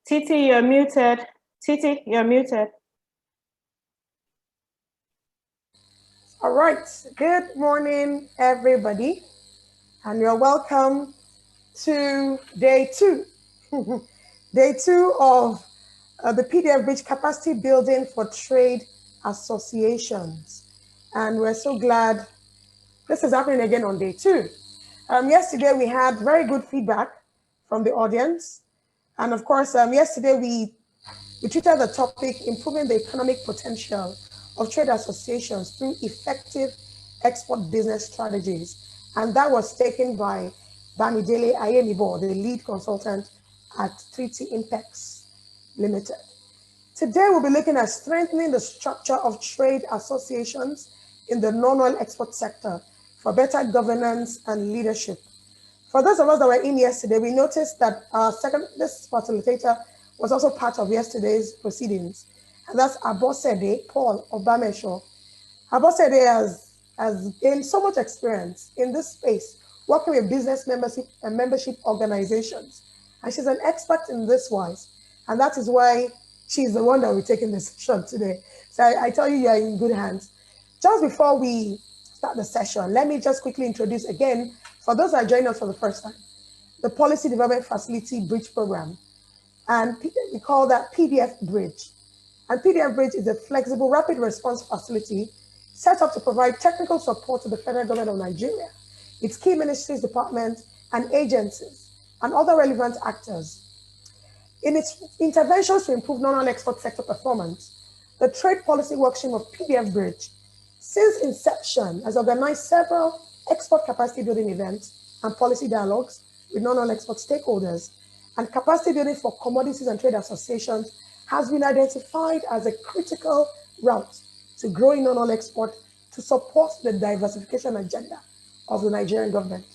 Titi, you're muted. Titi, you're muted. All right. Good morning, everybody. And you're welcome to day two. Day two of the PDF Bridge Capacity Building for Trade Associations. And we're so glad this is happening again on day two. Yesterday, we had very good feedback from the audience. And of course, yesterday we treated the topic, improving the economic potential of trade associations through effective export business strategies. And that was taken by Bamidele Ayemibo, the lead consultant at 3T Impex Limited. Today, we'll be looking at strengthening the structure of trade associations in the non-oil export sector for better governance and leadership. For those of us that were in yesterday, we noticed that this facilitator was also part of yesterday's proceedings, and that's Abosede Paul Obamesho. Abosede has gained so much experience in this space, working with business membership organizations, and she's an expert in this wise, and that is why she's the one that we're taking this session today. So I tell you, are in good hands. Just before we start the session, let me just quickly introduce again, for those that are joining us for the first time, the Policy Development Facility Bridge Program. And we call that PDF Bridge. And PDF Bridge is a flexible, rapid response facility set up to provide technical support to the federal government of Nigeria, its key ministries, departments, and agencies, and other relevant actors. In its interventions to improve non-oil export sector performance, the Trade Policy Workstream of PDF Bridge, since inception, has organized several export capacity building events and policy dialogues with non-oil export stakeholders, and capacity building for commodities and trade associations has been identified as a critical route to growing non-oil export to support the diversification agenda of the Nigerian government.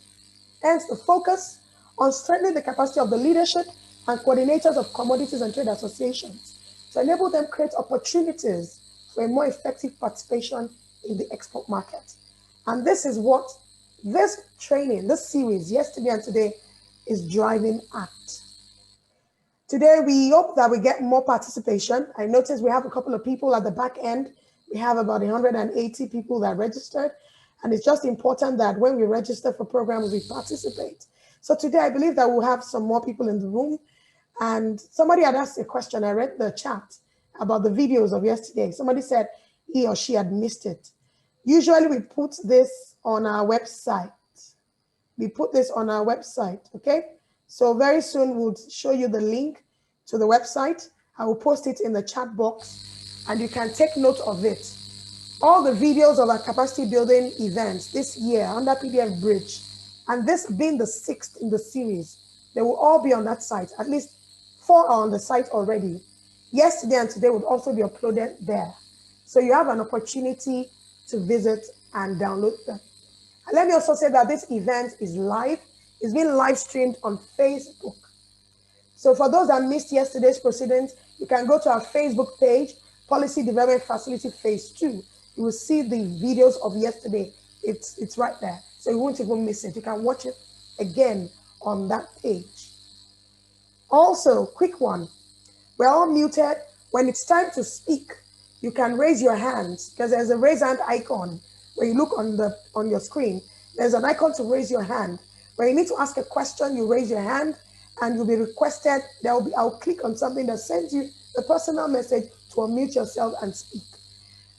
Hence, the focus on strengthening the capacity of the leadership and coordinators of commodities and trade associations to enable them create opportunities for a more effective participation in the export market. And this is what this training, this series, yesterday and today, is driving at. Today, we hope that we get more participation. I noticed we have a couple of people at the back end. We have about 180 people that registered. And it's just important that when we register for programs, we participate. So today, I believe that we'll have some more people in the room. And somebody had asked a question. I read the chat about the videos of yesterday. Somebody said he or she had missed it. Usually, we put this on our website. We put this on our website, okay? So very soon, we'll show you the link to the website. I will post it in the chat box, and you can take note of it. All the videos of our capacity building events this year under PDF Bridge, and this being the 6th in the series, they will all be on that site. At least 4 are on the site already. Yesterday and today would also be uploaded there. So you have an opportunity to visit and download them. And let me also say that this event is live. It's been live streamed on Facebook. So for those that missed yesterday's proceedings, you can go to our Facebook page, Policy Development Facility Phase 2. You will see the videos of yesterday. It's right there. So you won't even miss it. You can watch it again on that page. Also, quick one. We're all muted. When it's time to speak, you can raise your hands because there's a raise hand icon. When you look on your screen, there's an icon to raise your hand. When you need to ask a question, you raise your hand and you'll be requested. I'll click on something that sends you the personal message to unmute yourself and speak.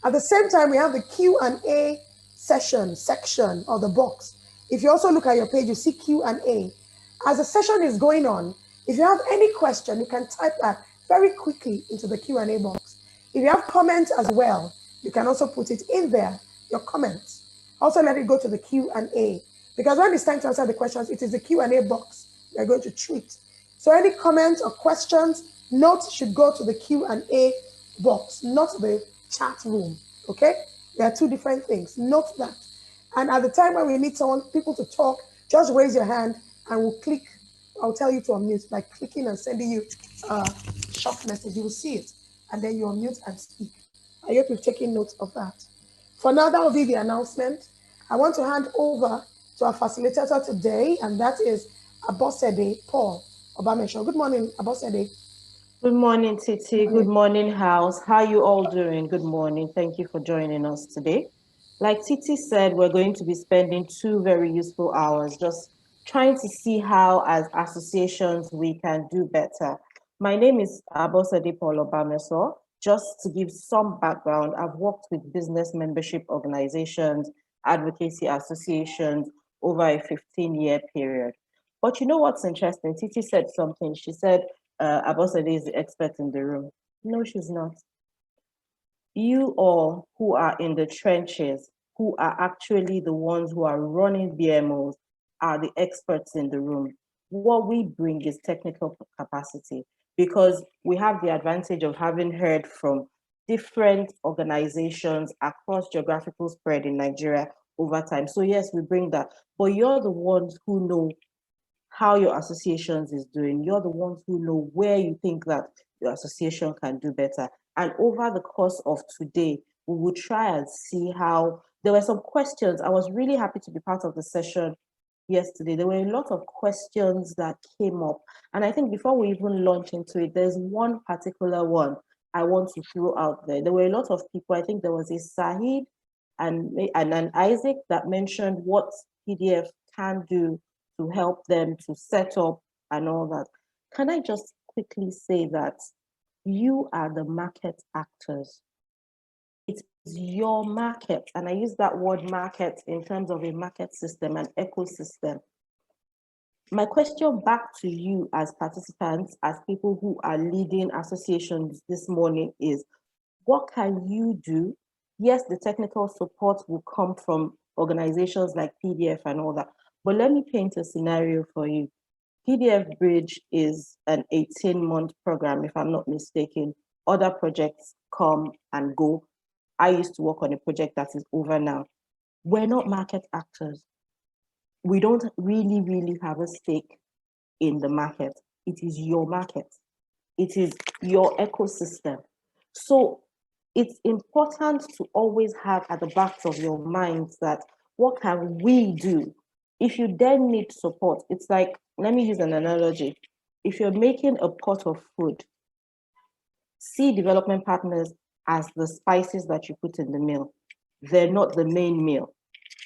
At the same time, we have the Q&A section of the box. If you also look at your page, you see Q&A. As the session is going on, if you have any question, you can type that very quickly into the Q&A box. If you have comments as well, you can also put it in there, your comments. Also let it go to the Q&A. Because when it's time to answer the questions, it is the Q&A box we're going to treat. So any comments or questions, notes should go to the Q&A box, not the chat room, okay? There are two different things. Note that. And at the time when we need people to talk, just raise your hand and we'll click. I'll tell you to unmute by clicking and sending you a short message. You will see it. And then you unmute and speak. I hope you've taken note of that. For now, that will be the announcement. I want to hand over to our facilitator today, and that is Abosede Paul Obamesho. Good morning, Abosede. Good morning, Titi. Good morning, House. How are you all doing? Good morning. Thank you for joining us today. Like Titi said, we're going to be spending 2 very useful hours just trying to see how, as associations, we can do better. My name is Abosade Paulo Bameso. Just to give some background, I've worked with business membership organizations, advocacy associations over a 15-year period. But you know what's interesting? Titi said something. She said, Abosede is the expert in the room. No, she's not. You all who are in the trenches, who are actually the ones who are running BMOs, are the experts in the room. What we bring is technical capacity because we have the advantage of having heard from different organizations across geographical spread in Nigeria over time. So yes, we bring that, but you're the ones who know how your associations is doing. You're the ones who know where you think that your association can do better. And over the course of today, we will try and see how there were some questions. I was really happy to be part of the session yesterday. There were a lot of questions that came up. And I think before we even launch into it, there's one particular one I want to throw out there. There were a lot of people, I think there was a Sahid and an Isaac that mentioned what PDF can do to help them to set up and all that. Can I just quickly say that you are the market actors? It's your market, and I use that word market in terms of a market system, an ecosystem. My question back to you as participants, as people who are leading associations this morning is, what can you do? Yes, the technical support will come from organizations like PDF and all that, but let me paint a scenario for you. PDF Bridge is an 18-month program, if I'm not mistaken. Other projects come and go. I used to work on a project that is over now. We're not market actors. We don't really have a stake in the market. It is your market. It is your ecosystem. So it's important to always have at the back of your minds that what can we do? If you then need support, it's like, let me use an analogy. If you're making a pot of food, see development partners as the spices that you put in the meal. They're not the main meal.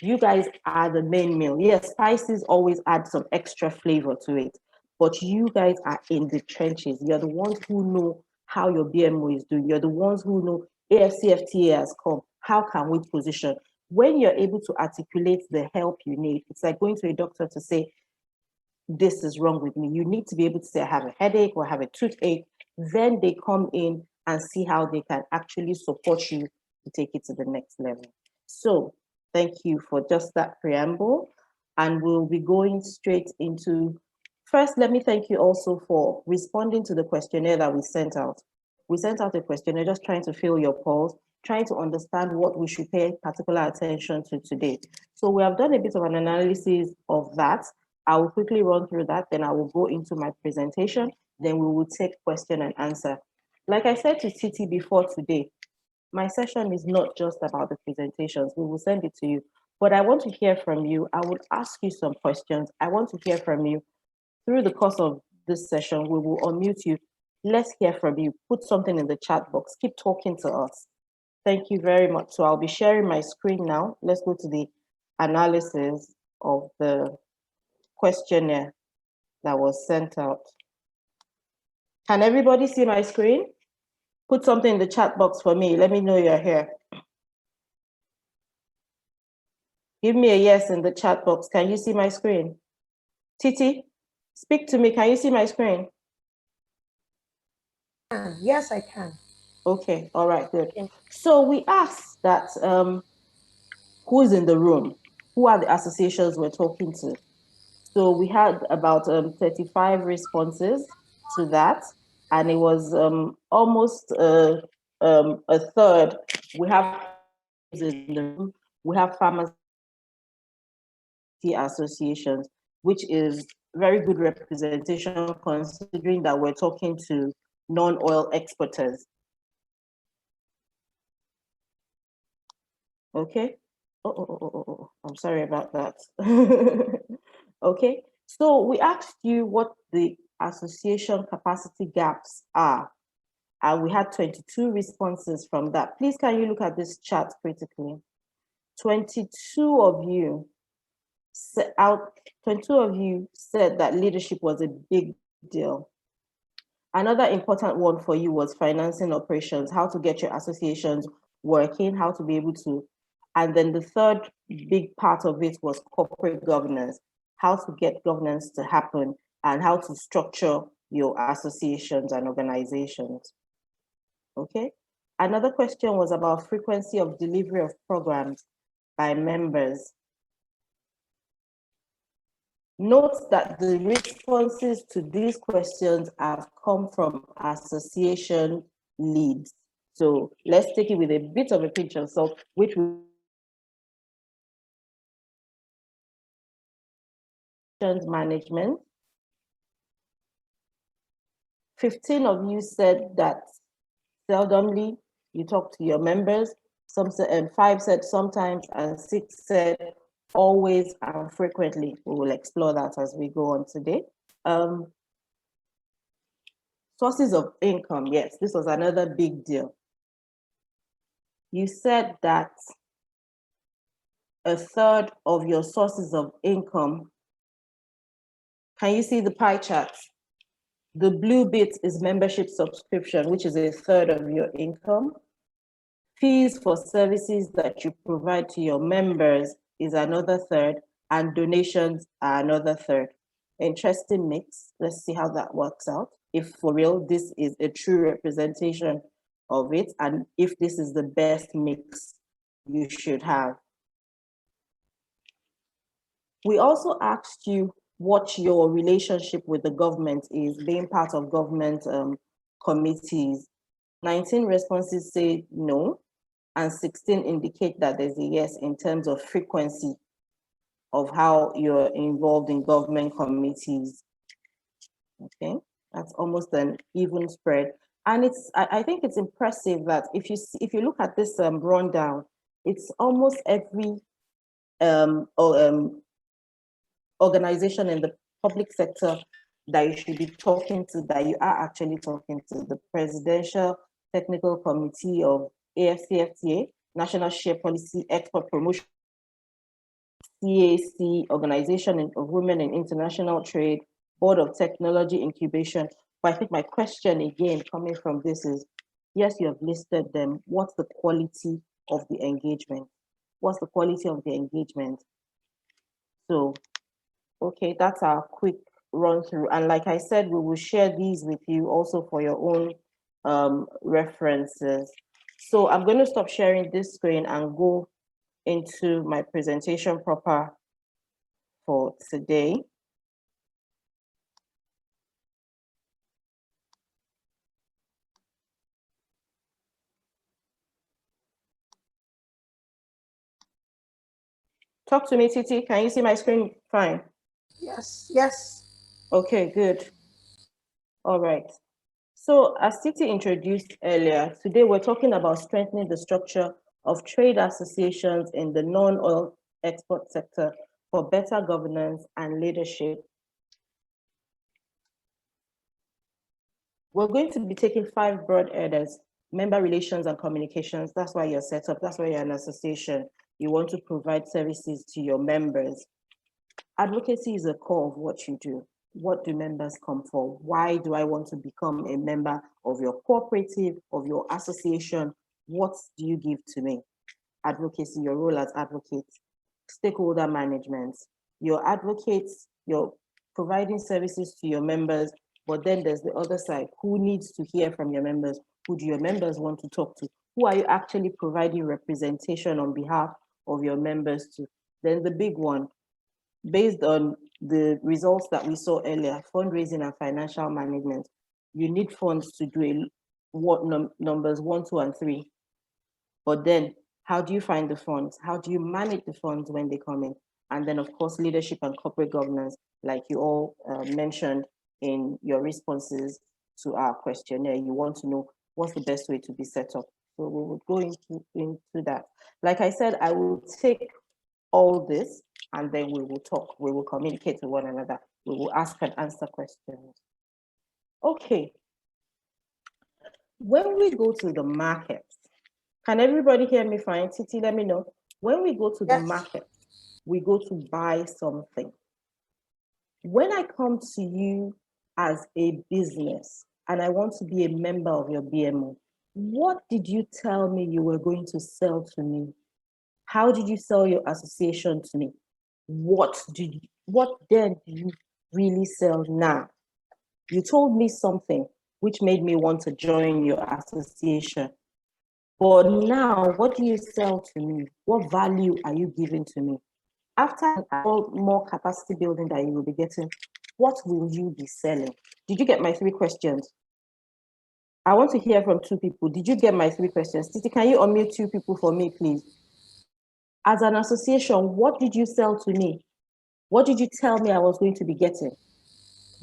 You guys are the main meal. Yes, spices always add some extra flavor to it, but you guys are in the trenches. You're the ones who know how your BMO is doing. You're the ones who know AFCFTA has come. How can we position? When you're able to articulate the help you need, it's like going to a doctor to say, this is wrong with me. You need to be able to say, I have a headache or I have a toothache. Then they come in and see how they can actually support you to take it to the next level. So thank you for just that preamble. And we'll be going straight into, first, let me thank you also for responding to the questionnaire that we sent out. We sent out a questionnaire just trying to fill your polls, trying to understand what we should pay particular attention to today. So we have done a bit of an analysis of that. I will quickly run through that, then I will go into my presentation, then we will take question and answer. Like I said to Titi before today, my session is not just about the presentations. We will send it to you, but I want to hear from you. I will ask you some questions. I want to hear from you. Through the course of this session, we will unmute you. Let's hear from you. Put something in the chat box. Keep talking to us. Thank you very much. So I'll be sharing my screen now. Let's go to the analysis of the questionnaire that was sent out. Can everybody see my screen? Put something in the chat box for me. Let me know you're here. Give me a yes in the chat box. Can you see my screen? Titi, speak to me. Can you see my screen? Yes, I can. Okay, all right, good. So we asked that who's in the room? Who are the associations we're talking to? So we had about 35 responses to that, and it was almost a third. We have in the room. We have pharmacy associations, which is very good representation considering that we're talking to non-oil exporters. Okay. Oh, I'm sorry about that. Okay. So we asked you what the association capacity gaps are. And we had 22 responses from that. Please, can you look at this chart critically? 22 of you said that leadership was a big deal. Another important one for you was financing operations, how to get your associations working, how to be able to. And then the third big part of it was corporate governance, how to get governance to happen and how to structure your associations and organizations. Okay. Another question was about frequency of delivery of programs by members. Note that the responses to these questions have come from association leads. So let's take it with a bit of a pinch of salt, which management. 15 of you said that seldomly you talk to your members. Some said, and 5 said sometimes, and 6 said always and frequently. We will explore that as we go on today. Sources of income, yes, this was another big deal. You said that a third of your sources of income, can you see the pie chart? The blue bit is membership subscription, which is a third of your income. Fees for services that you provide to your members is another third, and donations are another third. Interesting mix. Let's see how that works out. If for real, this is a true representation of it, and if this is the best mix you should have. We also asked you what your relationship with the government is, being part of government committees. 19 responses say no, and 16 indicate that there's a yes in terms of frequency of how you're involved in government committees. Okay, that's almost an even spread. And I think it's impressive that if you look at this rundown, it's almost every organization in the public sector that you should be talking to, that you are actually talking to. The Presidential Technical Committee of AFCFTA, National Share Policy Export Promotion, CAC, Organization of Women in International Trade, Board of Technology Incubation. But I think my question again coming from this is, yes, you have listed them. What's the quality of the engagement? What's the quality of the engagement? So, okay, that's our quick run through. And like I said, we will share these with you also for your own references. So I'm going to stop sharing this screen and go into my presentation proper for today. Talk to me, Titi. Can you see my screen fine? Yes, yes. Okay, good. All right. So as Titi introduced earlier, today we're talking about strengthening the structure of trade associations in the non-oil export sector for better governance and leadership. We're going to be taking 5 broad areas: member relations and communications. That's why you're set up. That's why you're an association. You want to provide services to your members. Advocacy is a core of what you do. What do members come for? Why do I want to become a member of your cooperative, of your association? What do you give to me? Advocacy, your role as advocates. Stakeholder management. Your advocates, you're providing services to your members, but then there's the other side. Who needs to hear from your members? Who do your members want to talk to? Who are you actually providing representation on behalf of your members to? Then the big one, based on the results that we saw earlier, fundraising and financial management. You need funds to do numbers 1, 2, and 3. But then how do you find the funds? How do you manage the funds when they come in? And then of course, leadership and corporate governance, like you all mentioned in your responses to our questionnaire. You want to know what's the best way to be set up. So we will go into that. Like I said, I will take all this and then we will talk. We will communicate to one another. We will ask and answer questions. Okay. When we go to the market, can everybody hear me fine? Titi, let me know. When we go to the market, we go to buy something. When I come to you as a business and I want to be a member of your BMO, what did you tell me you were going to sell to me? How did you sell your association to me? What then do you really sell now? You told me something which made me want to join your association. But now, what do you sell to me? What value are you giving to me? After all more capacity building that you will be getting, what will you be selling? Did you get my 3 questions? I want to hear from 2 people. Did you get my 3 questions? Titi, can you unmute 2 people for me, please? As an association, what did you sell to me? What did you tell me I was going to be getting?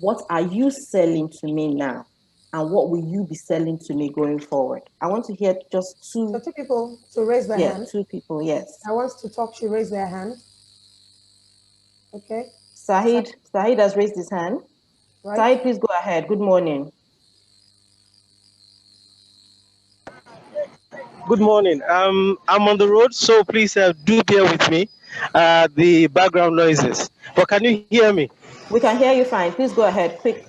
What are you selling to me now? And what will you be selling to me going forward? I want to hear just 2. So 2 people to raise their hand. 2 people, yes. I want to talk to raise their hand. Okay. Sahid has raised his hand. Right. Sahid, please go ahead. Good morning. Good morning. I'm on the road, so please do bear with me. The background noises. But can you hear me? We can hear you fine. Please go ahead. Quick.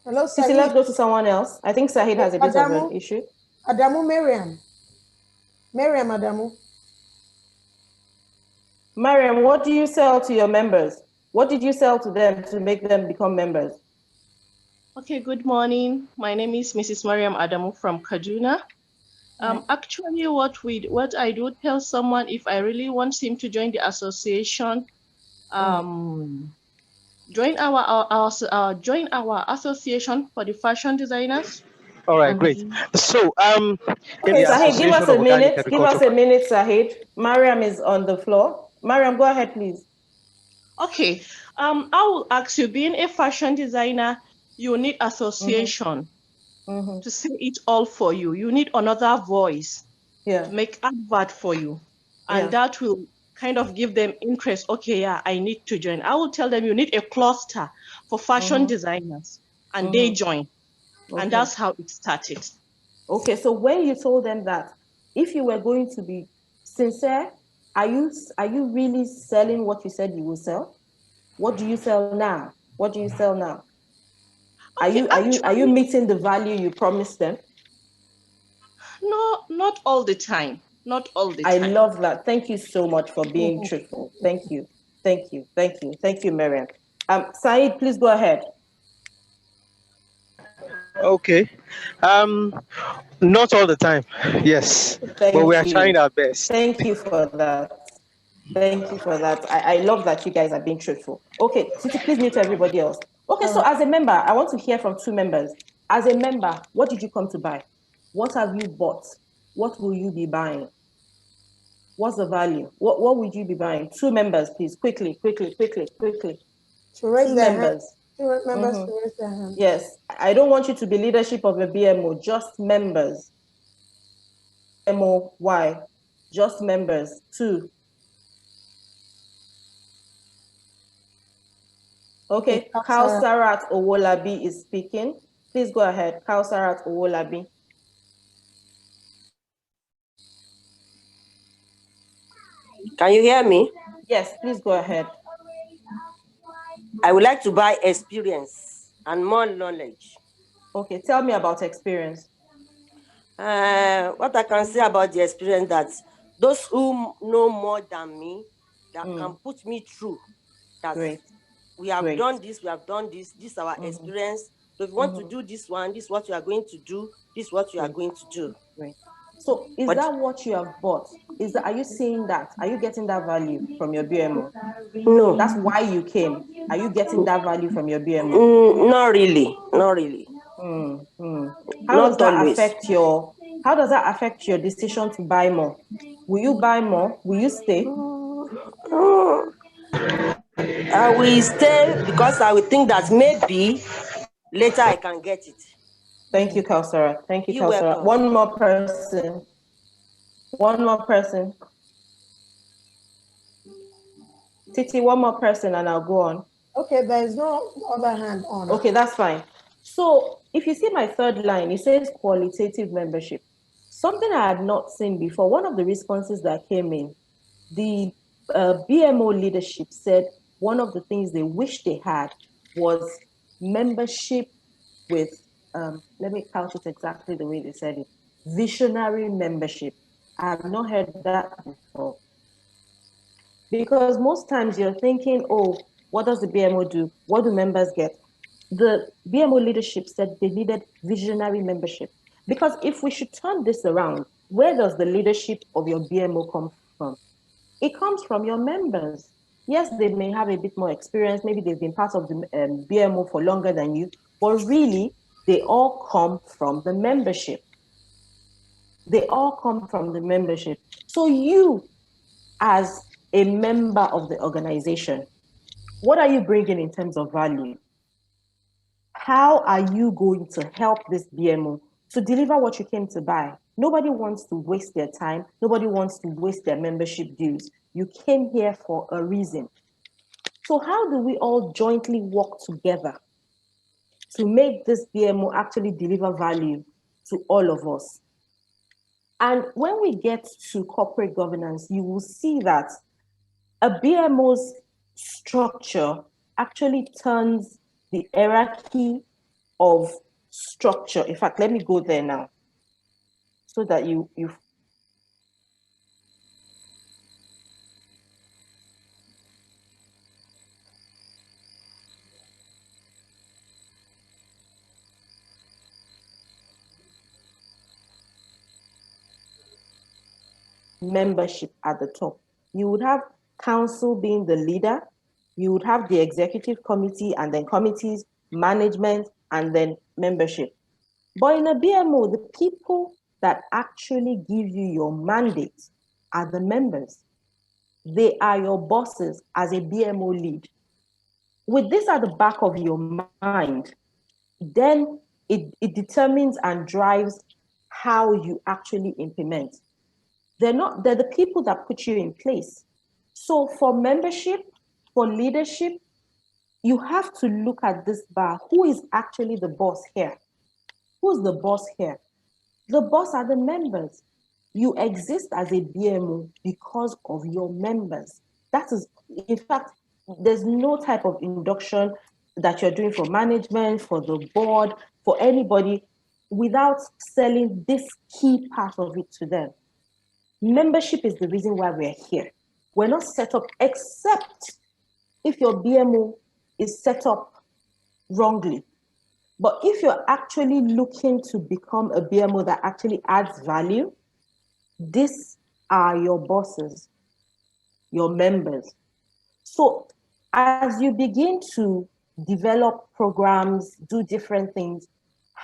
Hello, Sahid. Sisi, let's go to someone else. I think Sahid has a bit of an issue. Adamu Miriam. Adamu. Mariam, what do you sell to your members? What did you sell to them to make them become members? Okay, good morning. My name is Mrs. Mariam Adamu from Kaduna. Actually, what I do tell someone, if I really want him to join the association, join our association for the fashion designers. All right, great. So, okay, Sahid, give us a minute. Give us a minute, Sahid. Mariam is on the floor. Mariam, go ahead, please. Okay. I will ask you, being a fashion designer, you need association to say it all for you. You need another voice to make advert for you. And that will kind of give them interest. Okay, yeah, I need to join. I will tell them you need a cluster for fashion designers, and they join. Okay. And that's how it started. Okay, so when you told them that, if you were going to be sincere, are you really selling what you said you will sell? What do you sell now? What do you sell now? Okay, are you meeting the value you promised them? No, not all the time. Not all the time. I love that. Thank you so much for being truthful. Thank you, Miriam. Said, please go ahead. Okay. Not all the time. Yes. But we are trying our best. Thank you for that. I love that you guys are being truthful. Okay, Titi, please mute everybody else. Okay, so as a member, I want to hear from 2 members. As a member, what did you come to buy? What have you bought? What will you be buying? What's the value? What would you be buying? 2 members, please. Quickly. To raise their hands. 2 members to raise their hands. Yes. I don't want you to be leadership of a BMO, just members. BMO, why? Just members. 2. Okay, Kausarat Owolabi is speaking. Please go ahead, Kausarat Owolabi. Can you hear me? Yes, please go ahead. I would like to buy experience and more knowledge. Okay, tell me about experience. What I can say about the experience, that those who know more than me, that can put me through, that we have done this, this is our experience. So if you want to do this one, this is what you are going to do, this is what you are going to do. Great. So is that what you have bought? Are you seeing that? Are you getting that value from your BMO? No. That's why you came. Are you getting that value from your BMO? Not really. How does that affect your decision to buy more? Will you buy more? Will you stay? I will stay because I will think that maybe later I can get it. Thank you, Kausara. Welcome. One more person. Titi, one more person and I'll go on. Okay, there is no other hand on. Okay, that's fine. So if you see my third line, it says qualitative membership. Something I had not seen before. One of the responses that came in, the BMO leadership said one of the things they wish they had was membership with, let me count it exactly the way they said it, visionary membership. I have not heard that before. Because most times you're thinking, oh, what does the BMO do? What do members get? The BMO leadership said they needed visionary membership. Because if we should turn this around, where does the leadership of your BMO come from? It comes from your members. Yes, they may have a bit more experience. Maybe they've been part of the BMO for longer than you, but really, they all come from the membership. They all come from the membership. So you, as a member of the organization, what are you bringing in terms of value? How are you going to help this BMO to deliver what you came to buy? Nobody wants to waste their time. Nobody wants to waste their membership dues. You came here for a reason. So how do we all jointly work together to make this BMO actually deliver value to all of us? And when we get to corporate governance, you will see that a BMO's structure actually turns the hierarchy of structure. In fact, let me go there now so that you membership at the top. You would have council being the leader, you would have the executive committee and then committees, management, and then membership. But in a BMO, the people that actually give you your mandate are the members. They are your bosses as a BMO lead. With this at the back of your mind, then it determines and drives how you actually implement. They're the people that put you in place. So for membership, for leadership, you have to look at this bar. Who is actually the boss here? Who's the boss here? The boss are the members. You exist as a BMO because of your members. That is, in fact, there's no type of induction that you're doing for management, for the board, for anybody without selling this key part of it to them. Membership is the reason why we're here. We're not set up except if your BMO is set up wrongly. But if you're actually looking to become a BMO that actually adds value, these are your bosses, your members. So as you begin to develop programs, do different things,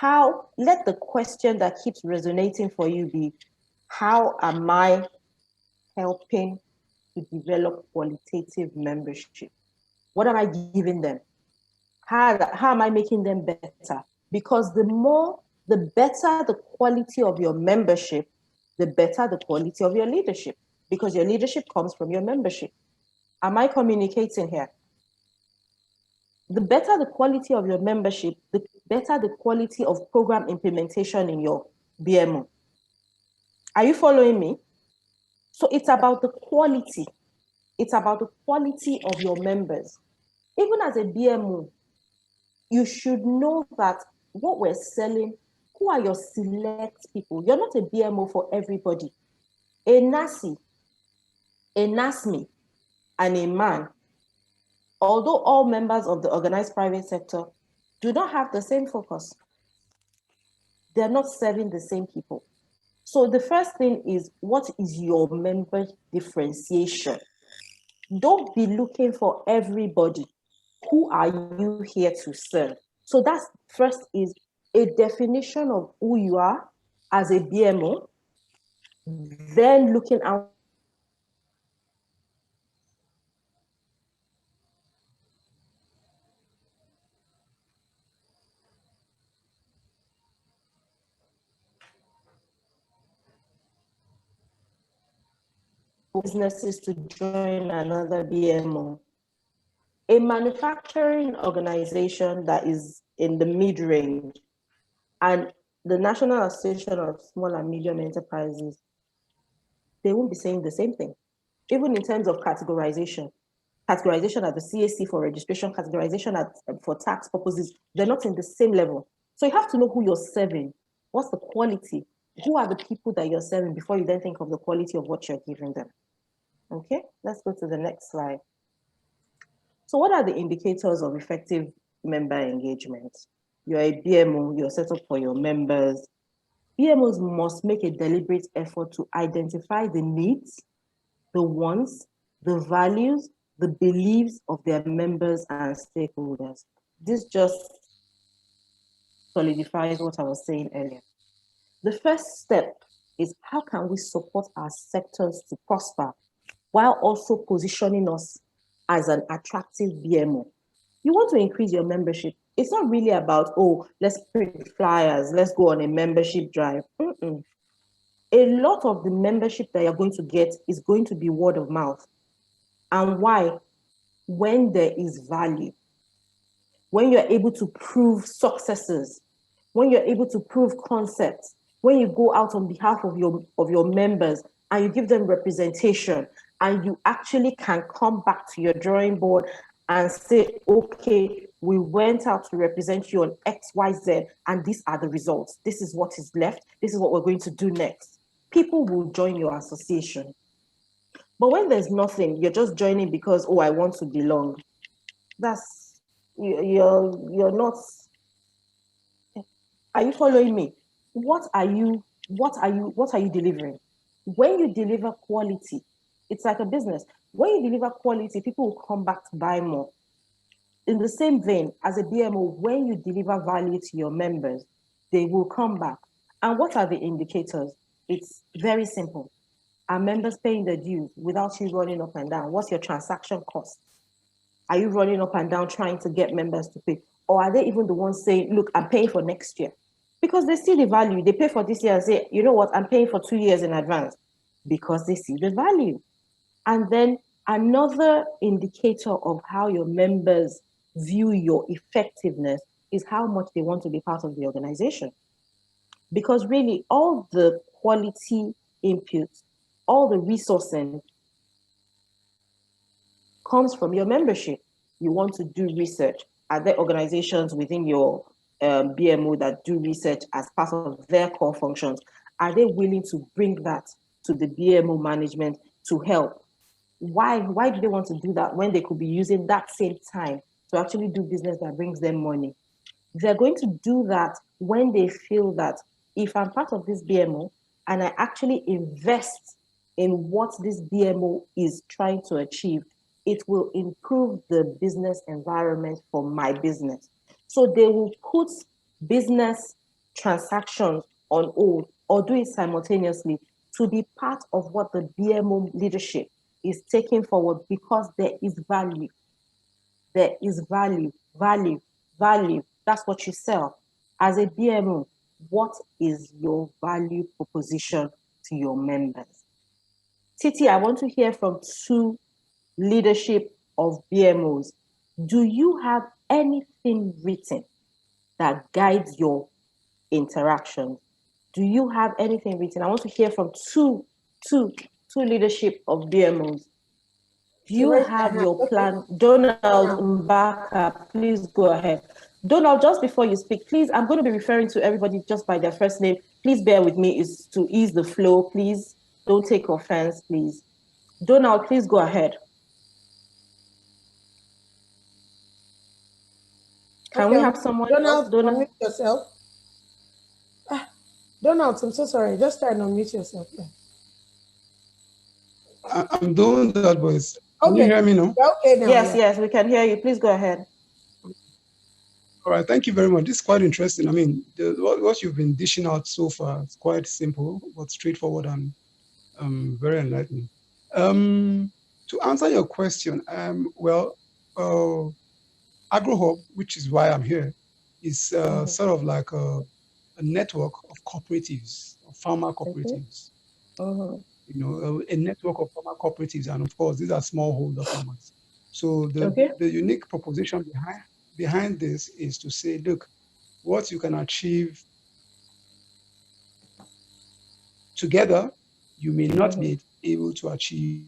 let the question that keeps resonating for you be, how am I helping to develop qualitative membership? What am I giving them? How am I making them better? Because the better the quality of your membership, the better the quality of your leadership, because your leadership comes from your membership. Am I communicating here? The better the quality of your membership, the better the quality of program implementation in your BMO. Are you following me? So it's about the quality. It's about the quality of your members. Even as a BMO, you should know that what we're selling, who are your select people? You're not a BMO for everybody. A NASI, a NASMI, and a MAN, although all members of the organized private sector do not have the same focus. They're not serving the same people. So the first thing is, what is your member differentiation? Don't be looking for everybody. Who are you here to serve? So that's first is a definition of who you are as a BMO, then looking out businesses to join another BMO. A manufacturing organization that is in the mid-range and the National Association of Small and Medium Enterprises, they won't be saying the same thing. Even in terms of categorization at the CAC for registration, categorization for tax purposes, they're not in the same level. So you have to know who you're serving. What's the quality? Who are the people that you're serving before you then think of the quality of what you're giving them? Okay, let's go to the next slide. So what are the indicators of effective member engagement? You're a BMO, you're set up for your members. BMOs must make a deliberate effort to identify the needs, the wants, the values, the beliefs of their members and stakeholders. This just solidifies what I was saying earlier. The first step is how can we support our sectors to prosper while also positioning us as an attractive BMO? You want to increase your membership. It's not really about, oh, let's print flyers, let's go on a membership drive. A lot of the membership that you're going to get is going to be word of mouth. And why? When there is value, when you're able to prove successes, when you're able to prove concepts, when you go out on behalf of your members and you give them representation, and you actually can come back to your drawing board and say, okay, we went out to represent you on XYZ, and these are the results. This is what is left. This is what we're going to do next. People will join your association. But when there's nothing, you're just joining because, oh, I want to belong. That's, you're not, are you following me? What are you delivering? When you deliver quality, it's like a business. When you deliver quality, people will come back to buy more. In the same vein, as a BMO, when you deliver value to your members, they will come back. And what are the indicators? It's very simple. Are members paying the dues without you running up and down? What's your transaction cost? Are you running up and down trying to get members to pay? Or are they even the ones saying, look, I'm paying for next year? Because they see the value. They pay for this year and say, you know what, I'm paying for 2 years in advance because they see the value. And then another indicator of how your members view your effectiveness is how much they want to be part of the organization. Because really, all the quality inputs, all the resourcing comes from your membership. You want to do research. Are there organizations within your BMO that do research as part of their core functions? Are they willing to bring that to the BMO management to help? Why do they want to do that when they could be using that same time to actually do business that brings them money? They're going to do that when they feel that if I'm part of this BMO and I actually invest in what this BMO is trying to achieve, it will improve the business environment for my business. So they will put business transactions on hold or do it simultaneously to be part of what the BMO leadership is taking forward because there is value. There is value, value, value. That's what you sell. As a BMO, what is your value proposition to your members? Titi, I want to hear from two leadership of BMOs. Do you have anything written that guides your interactions? Do you have anything written? I want to hear from two leadership of BMOs. Do you have your plan? Donald Mbaka, please go ahead. Donald, just before you speak, please, I'm going to be referring to everybody just by their first name. Please bear with me, is to ease the flow. Please don't take offense, please. Donald, please go ahead. Can we have someone else? Donald, unmute yourself. Donald, I'm so sorry. Just try and unmute yourself. Yeah. I'm doing that, boys. Can you hear me now? Okay now. Yes, we can hear you. Please go ahead. All right, thank you very much. This is quite interesting. I mean, what you've been dishing out so far is quite simple, but straightforward and very enlightening. To answer your question, AgroHub, which is why I'm here, is sort of like a network of cooperatives, of farmer cooperatives. a network of farmer cooperatives, and of course, these are smallholder farmers. So the unique proposition behind this is to say, look, what you can achieve together, you may not be able to achieve.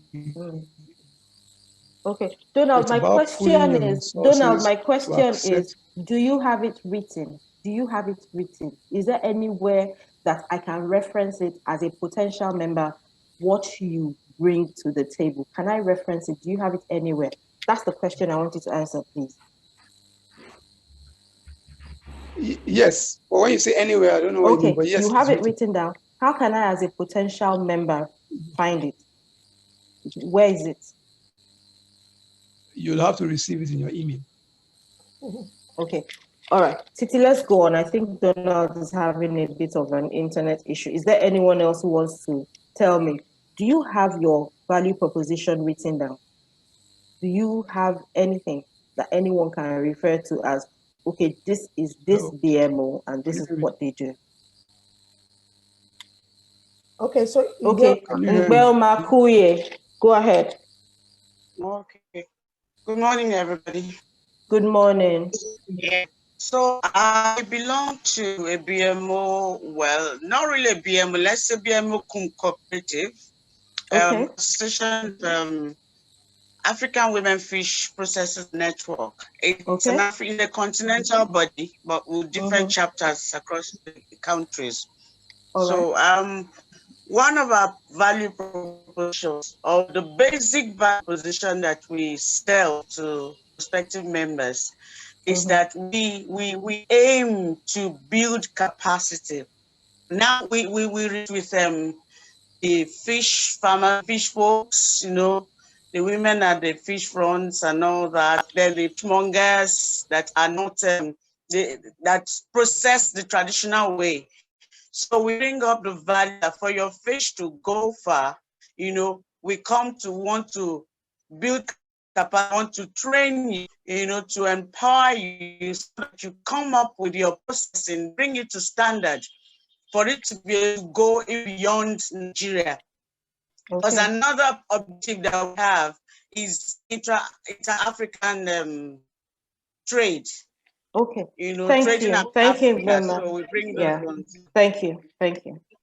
Okay, Donald, my question is, do you have it written? Do you have it written? Is there anywhere that I can reference it as a potential member, what you bring to the table? Can I reference it? Do you have it anywhere? That's the question I want you to answer, please. Yes, but when you say anywhere, I don't know what you mean, but yes. You have it written down. How can I, as a potential member, find it? Where is it? You'll have to receive it in your email. Okay. All right. Titi, let's go on. I think Donald is having a bit of an internet issue. Is there anyone else who wants to tell me? Do you have your value proposition written down? Do you have anything that anyone can refer to as, okay, this is this BMO and this is what they do? Okay, so Ngbel Makuye, go ahead. Okay. Good morning, everybody. Good morning. Yeah. So I belong to a BMO, well, not really a BMO, let's say BMO Cooperative, association, African Women Fish Processors Network. It's a continental body, but with different chapters across the countries. So one of our value propositions, or the basic value proposition that we sell to prospective members, is that we aim to build capacity. Now we reach with the fish farmer, fish folks, the women at the fish fronts and all that. Then the mongers that are not that process the traditional way. So we bring up the value that for your fish to go far, we come to want to build capacity, want to train you, to empower you so that you come up with your processing, bring it to standard for it to be able to go beyond Nigeria. Because another objective that we have is inter-African trade. Okay. Thank you. Thank you very much. So we bring those ones. Thank you.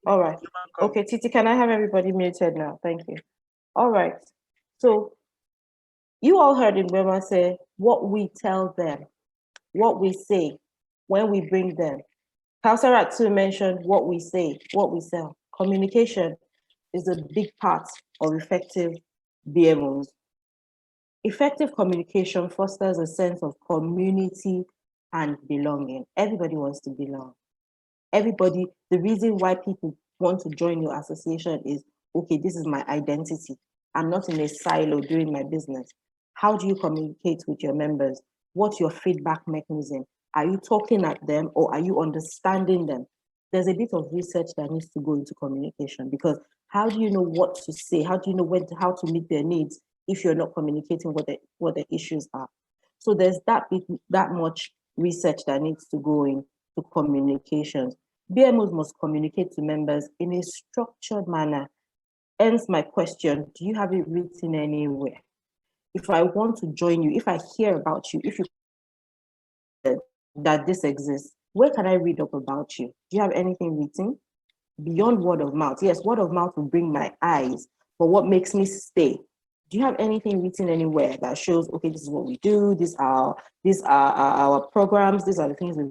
All right. Okay, Titi, can I have everybody muted now? Thank you. All right. So you all heard Mbema say what we tell them, what we say when we bring them. Kausarat too mentioned what we say, what we sell. Communication is a big part of effective BMOs. Effective communication fosters a sense of community and belonging. Everybody wants to belong. Everybody, the reason why people want to join your association is, okay, this is my identity. I'm not in a silo doing my business. How do you communicate with your members? What's your feedback mechanism? Are you talking at them or are you understanding them? There's a bit of research that needs to go into communication, because how do you know what to say? How do you know how to meet their needs if you're not communicating what the issues are? So there's that much research that needs to go into communications. BMOs must communicate to members in a structured manner. Hence my question, do you have it written anywhere? If I want to join you, if I hear about you, if you that this exists, where can I read up about you? Do you have anything written? Beyond word of mouth. Yes, word of mouth will bring my eyes, but what makes me stay? Do you have anything written anywhere that shows, okay, this is what we do, these are our programs, these are the things we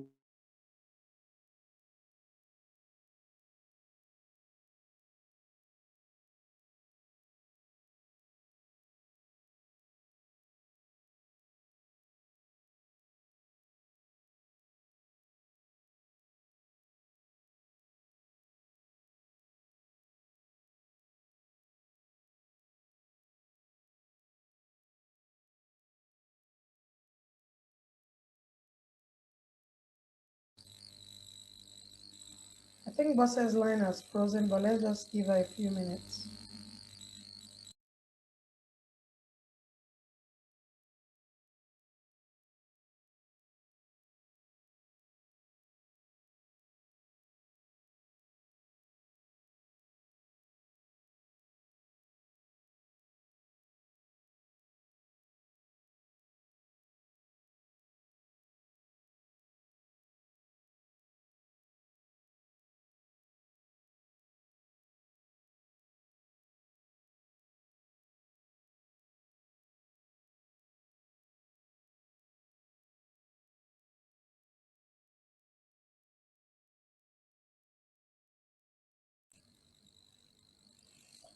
I think Boss's line has frozen, but let's just give her a few minutes.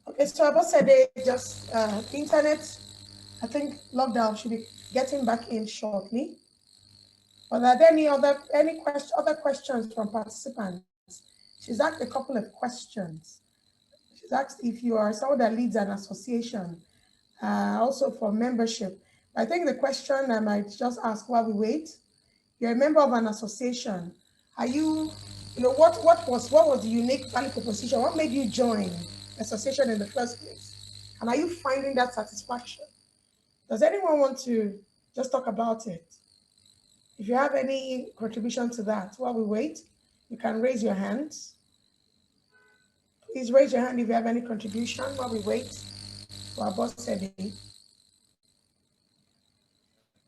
Okay, so Abba said they just internet. I think lockdown should be getting back in shortly. But are there any other questions from participants? She's asked a couple of questions. She's asked if you are someone that leads an association, also for membership. I think the question I might just ask while we wait. You're a member of an association. Are you, what was the unique value proposition? What made you join the association in the first place? And are you finding that satisfaction? Does anyone want to just talk about it? If you have any contribution to that, while we wait, you can raise your hands. Please raise your hand if you have any contribution while we wait for our boss said it.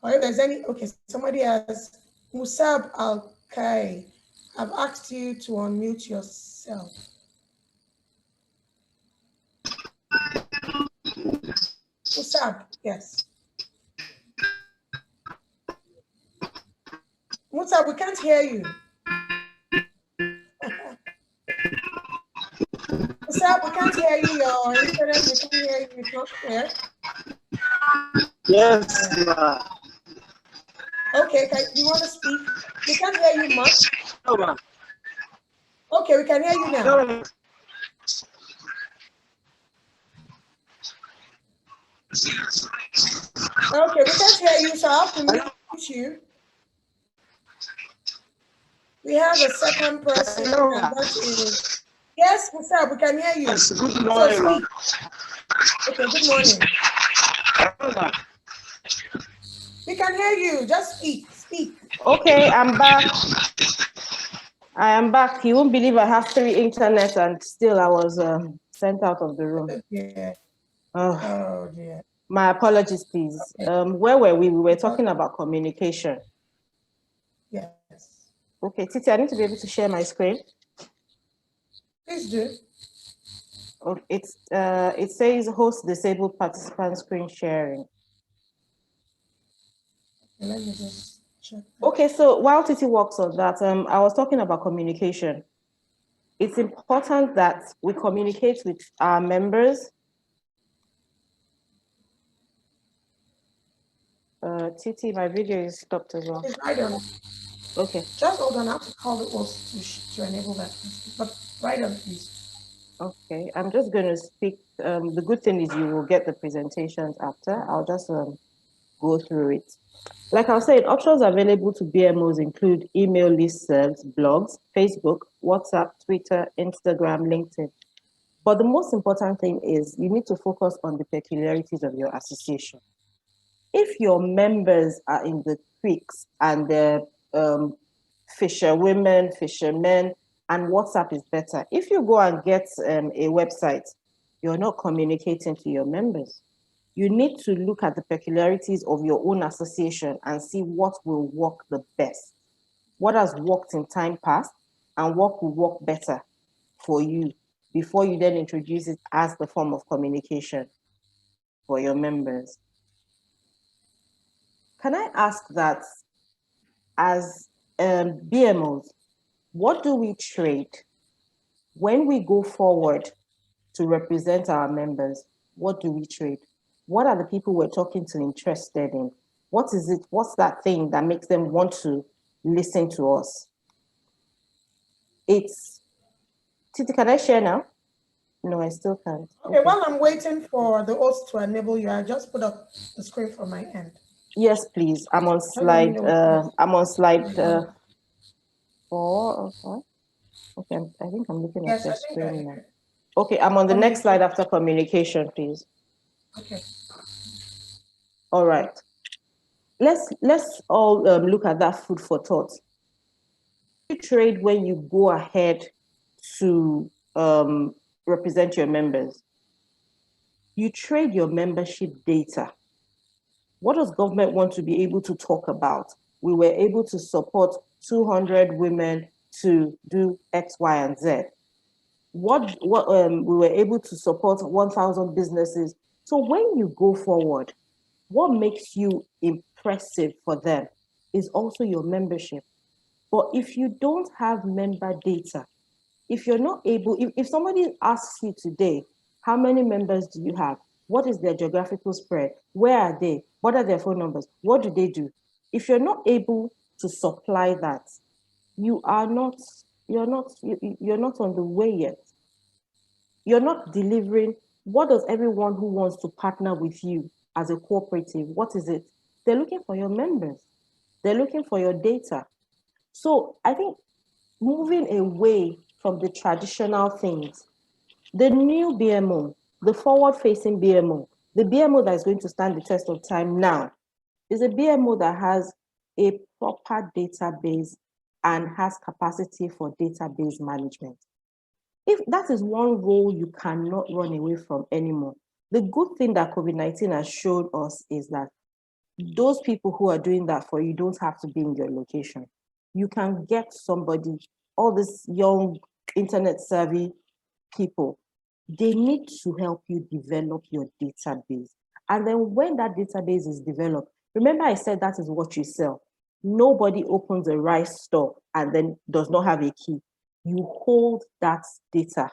Or if there's any, okay, somebody has, Musab Al-Kai, I've asked you to unmute yourself. Musab, yes. Musab, we can't hear you. Musab, we can't hear you. Your internet, we can't hear you. It's not clear. Yes, ma'am. Okay, do you want to speak? We can't hear you much. No, ma'am. Okay, we can hear you now. No. Okay, we can't hear you, so I have to mute you. We have a second person. Hello. And that is, yes, what's up? We can hear you. Yes, good morning, So ma'am. okay, good morning. We can hear you. Just speak. Okay, I'm back. I am back. You won't believe I have 3 internet and still I was sent out of the room. Yeah. Oh dear. My apologies, please. Okay. Where were we? We were talking about communication. Yes. Okay, Titi, I need to be able to share my screen. Please do. Oh, it says host disabled participant screen sharing. Let me just check. Okay, so while Titi works on that, I was talking about communication. It's important that we communicate with our members. Titi, my video is stopped as well. It's right on. Okay. Just hold on. I have to call the host to enable that. But right on, please. Okay, I'm just going to speak. The good thing is you will get the presentations after. I'll just go through it. Like I was saying, options available to BMOs include email listservs, blogs, Facebook, WhatsApp, Twitter, Instagram, LinkedIn. But the most important thing is you need to focus on the peculiarities of your association. If your members are in the creeks and the fisherwomen, fishermen, and WhatsApp is better. If you go and get a website, you're not communicating to your members. You need to look at the peculiarities of your own association and see what will work the best. What has worked in time past and what will work better for you before you then introduce it as the form of communication for your members. Can I ask that as BMOs, what do we trade when we go forward to represent our members? What do we trade? What are the people we're talking to interested in? What is it? What's that thing that makes them want to listen to us? Titi, can I share now? No, I still can't. Okay, while I'm waiting for the host to enable you, I just put up the screen from my end. Yes, please. I'm on slide. I'm on slide 4. Okay, I think I'm looking at your screen now. Okay, I'm on the next slide after communication, please. Okay. All right. Let's all look at that food for thought. You trade when you go ahead to represent your members. You trade your membership data. What does government want to be able to talk about? We were able to support 200 women to do X, Y, and Z. We were able to support 1,000 businesses. So when you go forward, what makes you impressive for them is also your membership. But if you don't have member data, if you're not able, if somebody asks you today, How many members do you have? What is their geographical spread? Where are they? What are their phone numbers? What do they do? If you're not able to supply that, you're not on the way yet. You're not delivering. What does everyone who wants to partner with you as a cooperative, what is it? They're looking for your members. They're looking for your data. So I think moving away from the traditional things, the new BMO, the forward-facing BMO, the BMO that is going to stand the test of time now, is a BMO that has a proper database and has capacity for database management. If that is one role you cannot run away from anymore, the good thing that COVID-19 has shown us is that those people who are doing that for you don't have to be in your location. You can get somebody, all these young internet savvy people, they need to help you develop your database. And then when that database is developed, remember I said that is what you sell. Nobody opens a rice store and then does not have a key. You hold that data,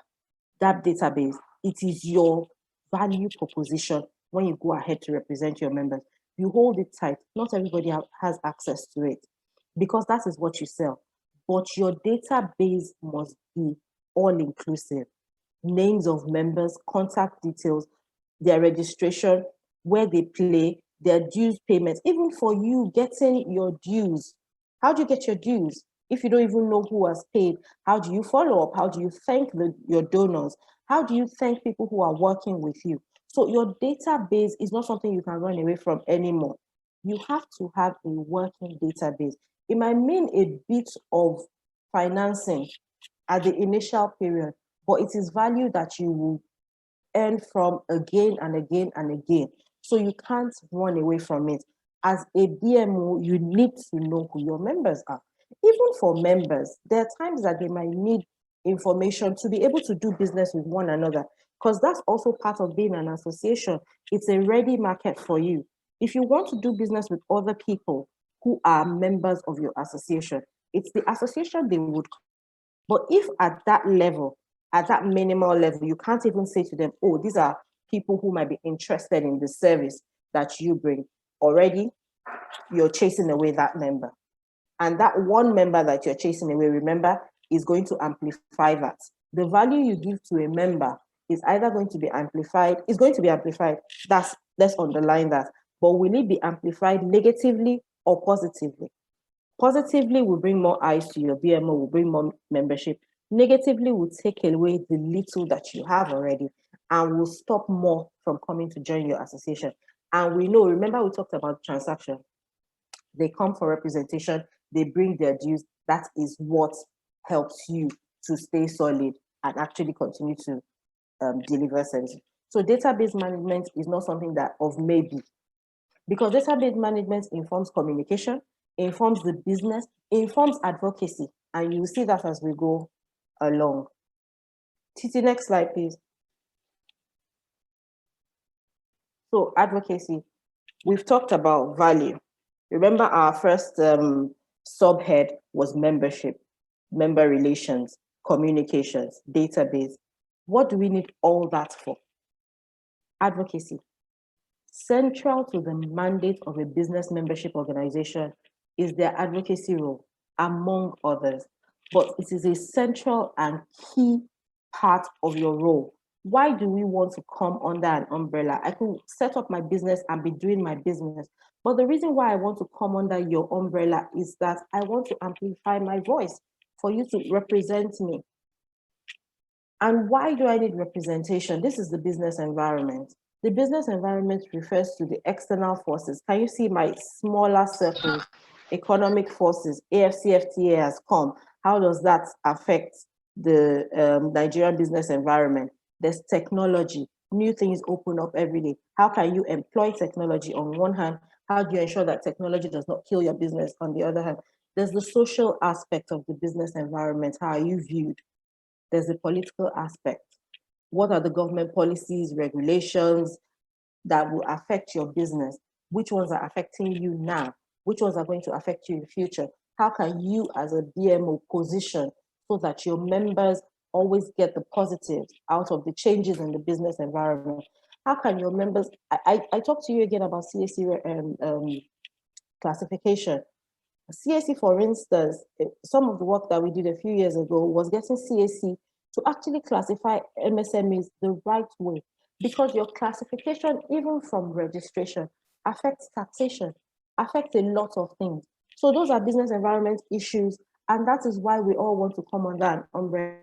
that database. It is your value proposition when you go ahead to represent your members. You hold it tight. Not everybody has access to it because that is what you sell. But your database must be all-inclusive. Names of members, contact details, their registration, where they play, their dues payments, even for you getting your dues. How do you get your dues? If you don't even know who has paid, how do you follow up? How do you thank your donors? How do you thank people who are working with you? So your database is not something you can run away from anymore. You have to have a working database. It might mean a bit of financing at the initial period, but it is value that you will earn from again and again and again. So you can't run away from it. As a BMO, you need to know who your members are. Even for members, there are times that they might need information to be able to do business with one another, because that's also part of being an association. It's a ready market for you. If you want to do business with other people who are members of your association, it's the association they would. But if at that level, at that minimal level, you can't even say to them, oh, these are people who might be interested in the service that you bring, already you're chasing away that member. And that one member that you're chasing away, remember, is going to amplify that. The value you give to a member is either going to be amplified, let's underline that, but will it be amplified negatively or positively? Positively will bring more eyes to your BMO, will bring more membership. Negatively will take away the little that you have already and will stop more from coming to join your association. And we know, remember we talked about transaction. They come for representation, they bring their dues. That is what helps you to stay solid and actually continue to deliver services. So database management is not something that of maybe, because database management informs communication, informs the business, informs advocacy, and you will see that as we go along. Titi, next slide, please. So advocacy, we've talked about value. Remember our first subhead was membership, member relations, communications, database. What do we need all that for? Advocacy. Central to the mandate of a business membership organization is their advocacy role, among others. But it is a central and key part of your role. Why do we want to come under an umbrella? I could set up my business and be doing my business. But the reason why I want to come under your umbrella is that I want to amplify my voice for you to represent me. And why do I need representation? This is the business environment. The business environment refers to the external forces. Can you see my smaller circles? Economic forces, AFCFTA has come. How does that affect the Nigerian business environment? There's technology. New things open up every day. How can you employ technology on one hand? How do you ensure that technology does not kill your business on the other hand? There's the social aspect of the business environment. How are you viewed? There's the political aspect. What are the government policies, regulations that will affect your business? Which ones are affecting you now? Which ones are going to affect you in the future? How can you as a BMO position so that your members always get the positives out of the changes in the business environment? How can your members, I talked to you again about CAC classification. CAC, for instance, some of the work that we did a few years ago was getting CAC to actually classify MSMEs the right way, because your classification, even from registration, affects taxation, affects a lot of things. So those are business environment issues, and that is why we all want to come under an umbrella.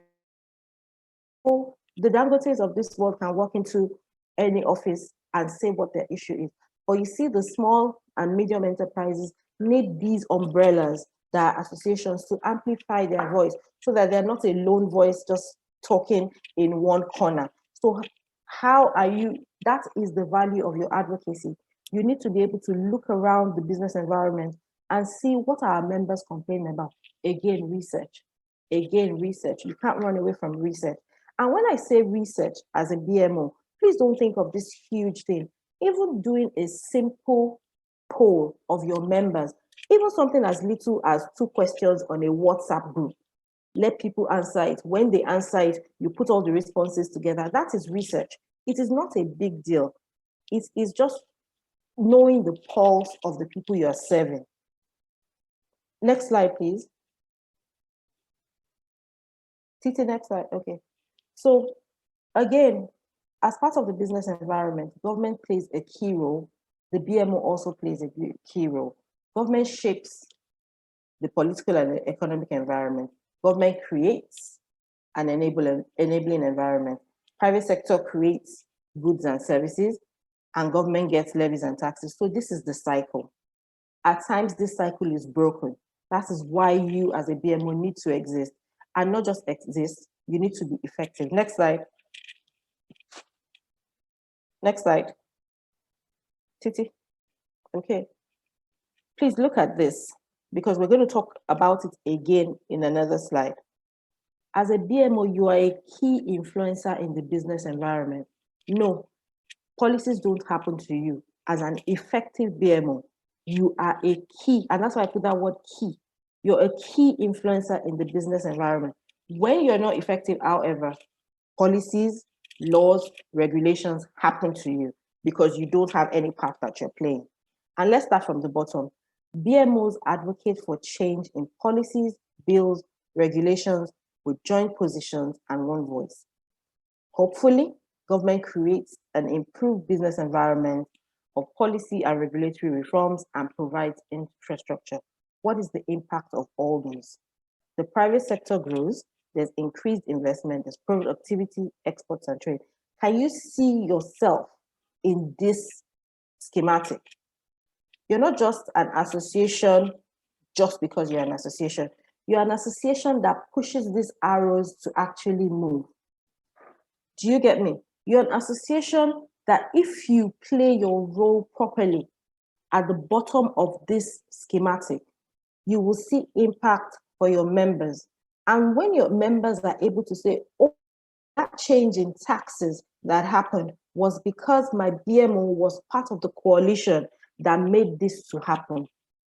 The Dangotes of this world can walk into any office and say what their issue is. But you see, the small and medium enterprises need these umbrellas, that are associations, to amplify their voice, so that they're not a lone voice just talking in one corner. So how are you, that is the value of your advocacy. You need to be able to look around the business environment and see what our members complain about. Again, research. Again, research. You can't run away from research. And when I say research as a BMO, please don't think of this huge thing. Even doing a simple poll of your members, even something as little as 2 questions on a WhatsApp group, let people answer it. When they answer it, you put all the responses together. That is research. It is not a big deal. It is just knowing the pulse of the people you are serving. Next slide, please. Titi, next slide. Okay. So again, as part of the business environment, government plays a key role. The BMO also plays a key role. Government shapes the political and economic environment. Government creates an enabling environment. Private sector creates goods and services, and government gets levies and taxes. So this is the cycle. At times, this cycle is broken. That is why you as a BMO need to exist, and not just exist, you need to be effective. Next slide. Next slide. Titi. Okay. Please look at this, because we're going to talk about it again in another slide. As a BMO, you are a key influencer in the business environment. No, policies don't happen to you. As an effective BMO, you are a key, and that's why I put that word key. You're a key influencer in the business environment. When you're not effective, however, policies, laws, regulations happen to you because you don't have any part that you're playing. And let's start from the bottom. BMOs advocate for change in policies, bills, regulations with joint positions and one voice. Hopefully, government creates an improved business environment of policy and regulatory reforms and provides infrastructure. What is the impact of all those? The private sector grows, there's increased investment, there's productivity, exports and trade. Can you see yourself in this schematic? You're not just an association just because you're an association. You're an association that pushes these arrows to actually move. Do you get me? You're an association that if you play your role properly at the bottom of this schematic, you will see impact for your members. And when your members are able to say, oh, that change in taxes that happened was because my BMO was part of the coalition that made this to happen,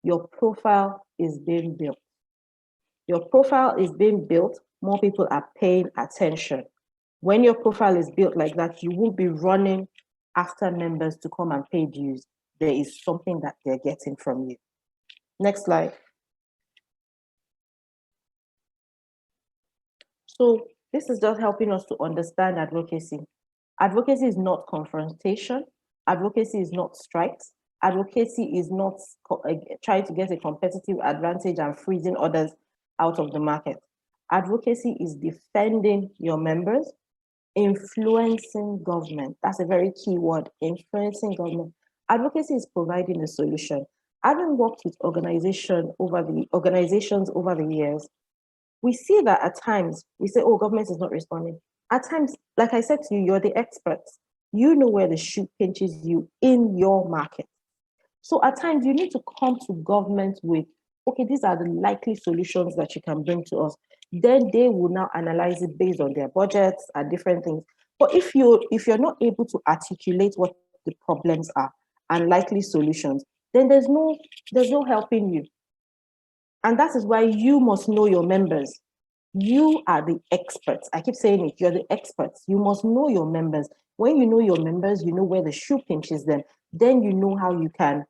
your profile is being built. Your profile is being built, more people are paying attention. When your profile is built like that, you won't be running after members to come and pay dues. There is something that they're getting from you. Next slide. So this is just helping us to understand advocacy. Advocacy is not confrontation. Advocacy is not strikes. Advocacy is not trying to get a competitive advantage and freezing others out of the market. Advocacy is defending your members, influencing government. That's a very key word, influencing government. Advocacy is providing a solution. Having worked with organizations over the years, we see that at times we say, oh, government is not responding. At times, like I said to you, you're the experts. You know where the shoe pinches you in your market. So at times you need to come to government with, okay, these are the likely solutions that you can bring to us. Then they will now analyze it based on their budgets and different things. But if you're not able to articulate what the problems are and likely solutions, then there's no helping you. And that is why you must know your members. You are the experts. I keep saying it, you're the experts. You must know your members. When you know your members, you know where the shoe pinches them. Then you know how you can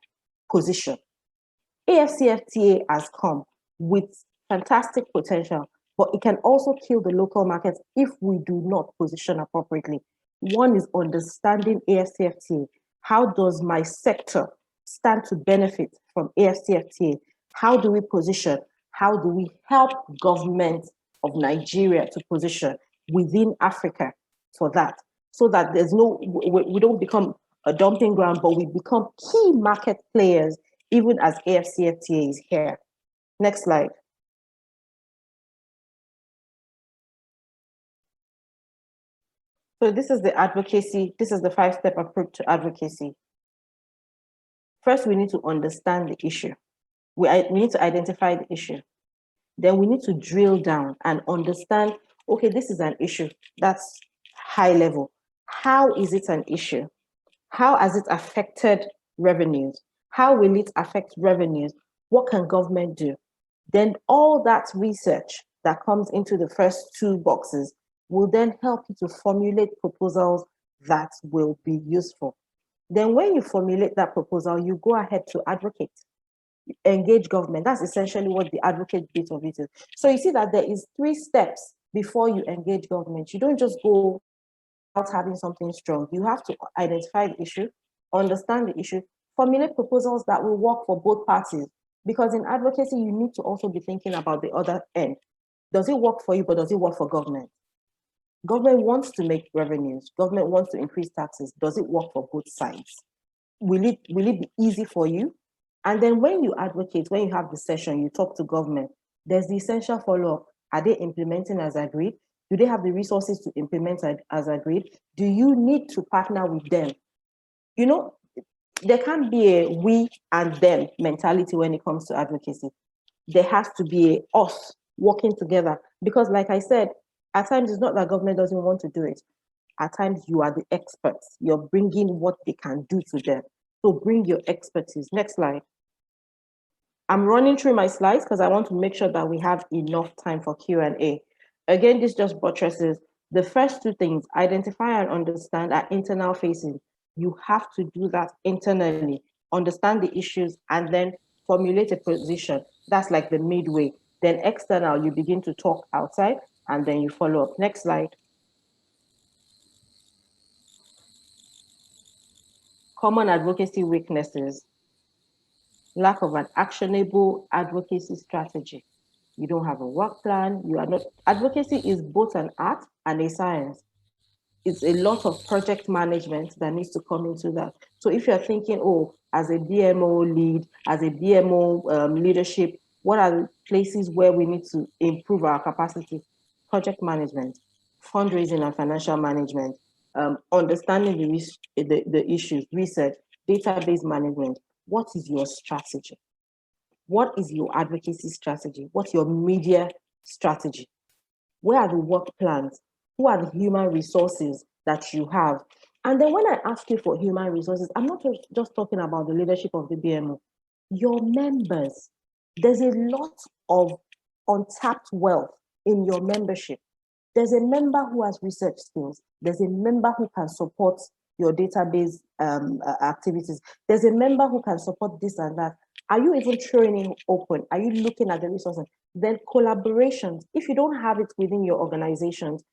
position. AFCFTA has come with fantastic potential, but it can also kill the local markets if we do not position appropriately. One is understanding AFCFTA. How does my sector stand to benefit from AFCFTA? How do we position? How do we help government of Nigeria to position within Africa for that? So that there's no, we don't become a dumping ground, but we become key market players even as AFCFTA is here. Next slide. So this is the advocacy. This is the 5-step approach to advocacy. First, we need to understand the issue. We need to identify the issue. Then we need to drill down and understand, okay, this is an issue. That's high level. How is it an issue? How has it affected revenues? How will it affect revenues? What can government do? Then all that research that comes into the first 2 boxes will then help you to formulate proposals that will be useful. Then when you formulate that proposal, you go ahead to advocate, engage government. That's essentially what the advocate bit of it is. So you see that there is 3 steps before you engage government. You don't just go out having something strong. You have to identify the issue, understand the issue, formulate proposals that will work for both parties. Because in advocacy, you need to also be thinking about the other end. Does it work for you, but does it work for government? Government wants to make revenues. Government wants to increase taxes. Does it work for both sides? Will it be easy for you? And then when you advocate, when you have the session, you talk to government, there's the essential follow-up. Are they implementing as agreed? Do they have the resources to implement as agreed? Do you need to partner with them? You know, there can't be a we and them mentality when it comes to advocacy. There has to be a us working together. Because like I said, at times it's not that government doesn't want to do it. At times you are the experts. You're bringing what they can do to them. So bring your expertise. Next slide. I'm running through my slides because I want to make sure that we have enough time for Q&A. Again, this just buttresses the first 2 things: identify and understand are internal facing. You have to do that internally, understand the issues, and then formulate a position. That's like the midway. Then external, you begin to talk outside, and then you follow up. Next slide. Common advocacy weaknesses. Lack of an actionable advocacy strategy. You don't have a work plan. You are not. Advocacy is both an art and a science. It's a lot of project management that needs to come into that. So if you're thinking, oh, as a BMO lead, as a BMO leadership, what are the places where we need to improve our capacity? Project management, fundraising and financial management, understanding the issues, research, database management. What is your strategy? What is your advocacy strategy? What's your media strategy? Where are the work plans? Who are the human resources that you have? And then when I ask you for human resources, I'm not just talking about the leadership of the BMO. Your members, there's a lot of untapped wealth in your membership. There's a member who has research skills. There's a member who can support your database activities. There's a member who can support this and that. Are you even throwing in open? Are you looking at the resources? Then collaborations. If you don't have it within your organizations,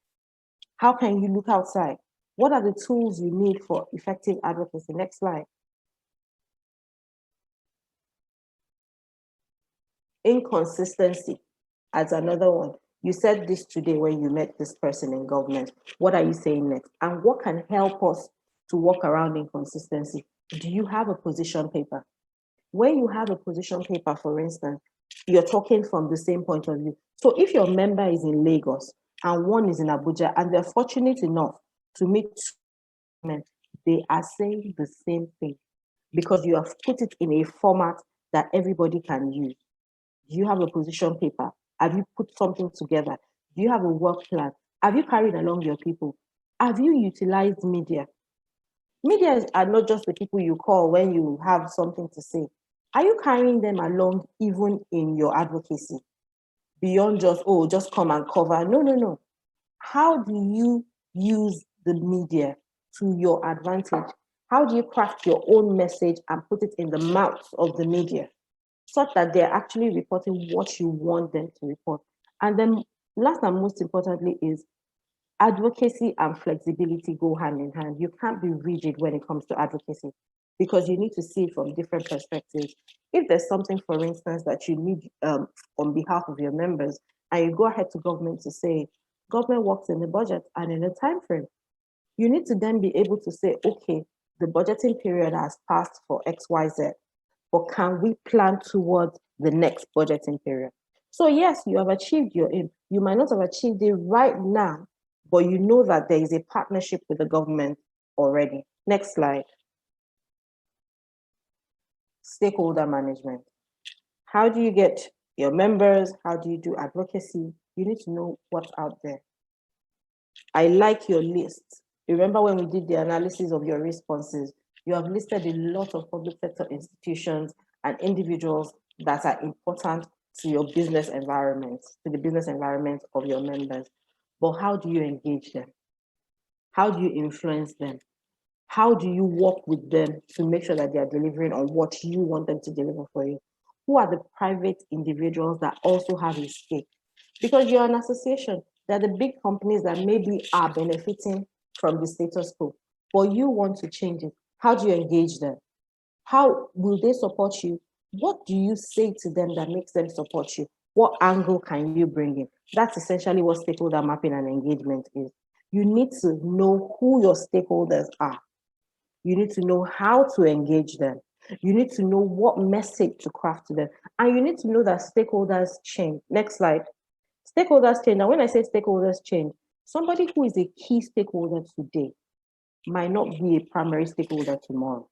how can you look outside? What are the tools you need for effective advocacy? Next slide. Inconsistency as another one. You said this today when you met this person in government. What are you saying next? And what can help us to work around inconsistency? Do you have a position paper? When you have a position paper, for instance, you're talking from the same point of view. So if your member is in Lagos and one is in Abuja and they're fortunate enough to meet men, they are saying the same thing because you have put it in a format that everybody can use. Do you have a position paper? Have you put something together? Do you have a work plan? Have you carried along your people? Have you utilized media? Media are not just the people you call when you have something to say. Are you carrying them along even in your advocacy? beyond just, oh, just come and cover. No, no, no. How do you use the media to your advantage? How do you craft your own message and put it in the mouth of the media such that they're actually reporting what you want them to report? And then last and most importantly is advocacy and flexibility go hand in hand. You can't be rigid when it comes to advocacy because you need to see it from different perspectives. If there's something, for instance, that you need on behalf of your members, and you go ahead to government to say, government works in the budget and in a time frame, you need to then be able to say, okay, the budgeting period has passed for XYZ, but can we plan towards the next budgeting period? So yes, you have achieved your aim. You might not have achieved it right now, but you know that there is a partnership with the government already. Next slide. Stakeholder management. How do you get your members? How do you do advocacy? You need to know what's out there. I like your list. Remember when we did the analysis of your responses, you have listed a lot of public sector institutions and individuals that are important to your business environment, to the business environment of your members. But how do you engage them? How do you influence them? How do you work with them to make sure that they are delivering on what you want them to deliver for you? Who are the private individuals that also have a stake? Because you're an association, they're the big companies that maybe are benefiting from the status quo, but you want to change it. How do you engage them? How will they support you? What do you say to them that makes them support you? What angle can you bring in? That's essentially what stakeholder mapping and engagement is. You need to know who your stakeholders are. You need to know how to engage them. You need to know what message to craft to them. And you need to know that stakeholders change. Next slide. Stakeholders change. Now, when I say stakeholders change, somebody who is a key stakeholder today might not be a primary stakeholder tomorrow,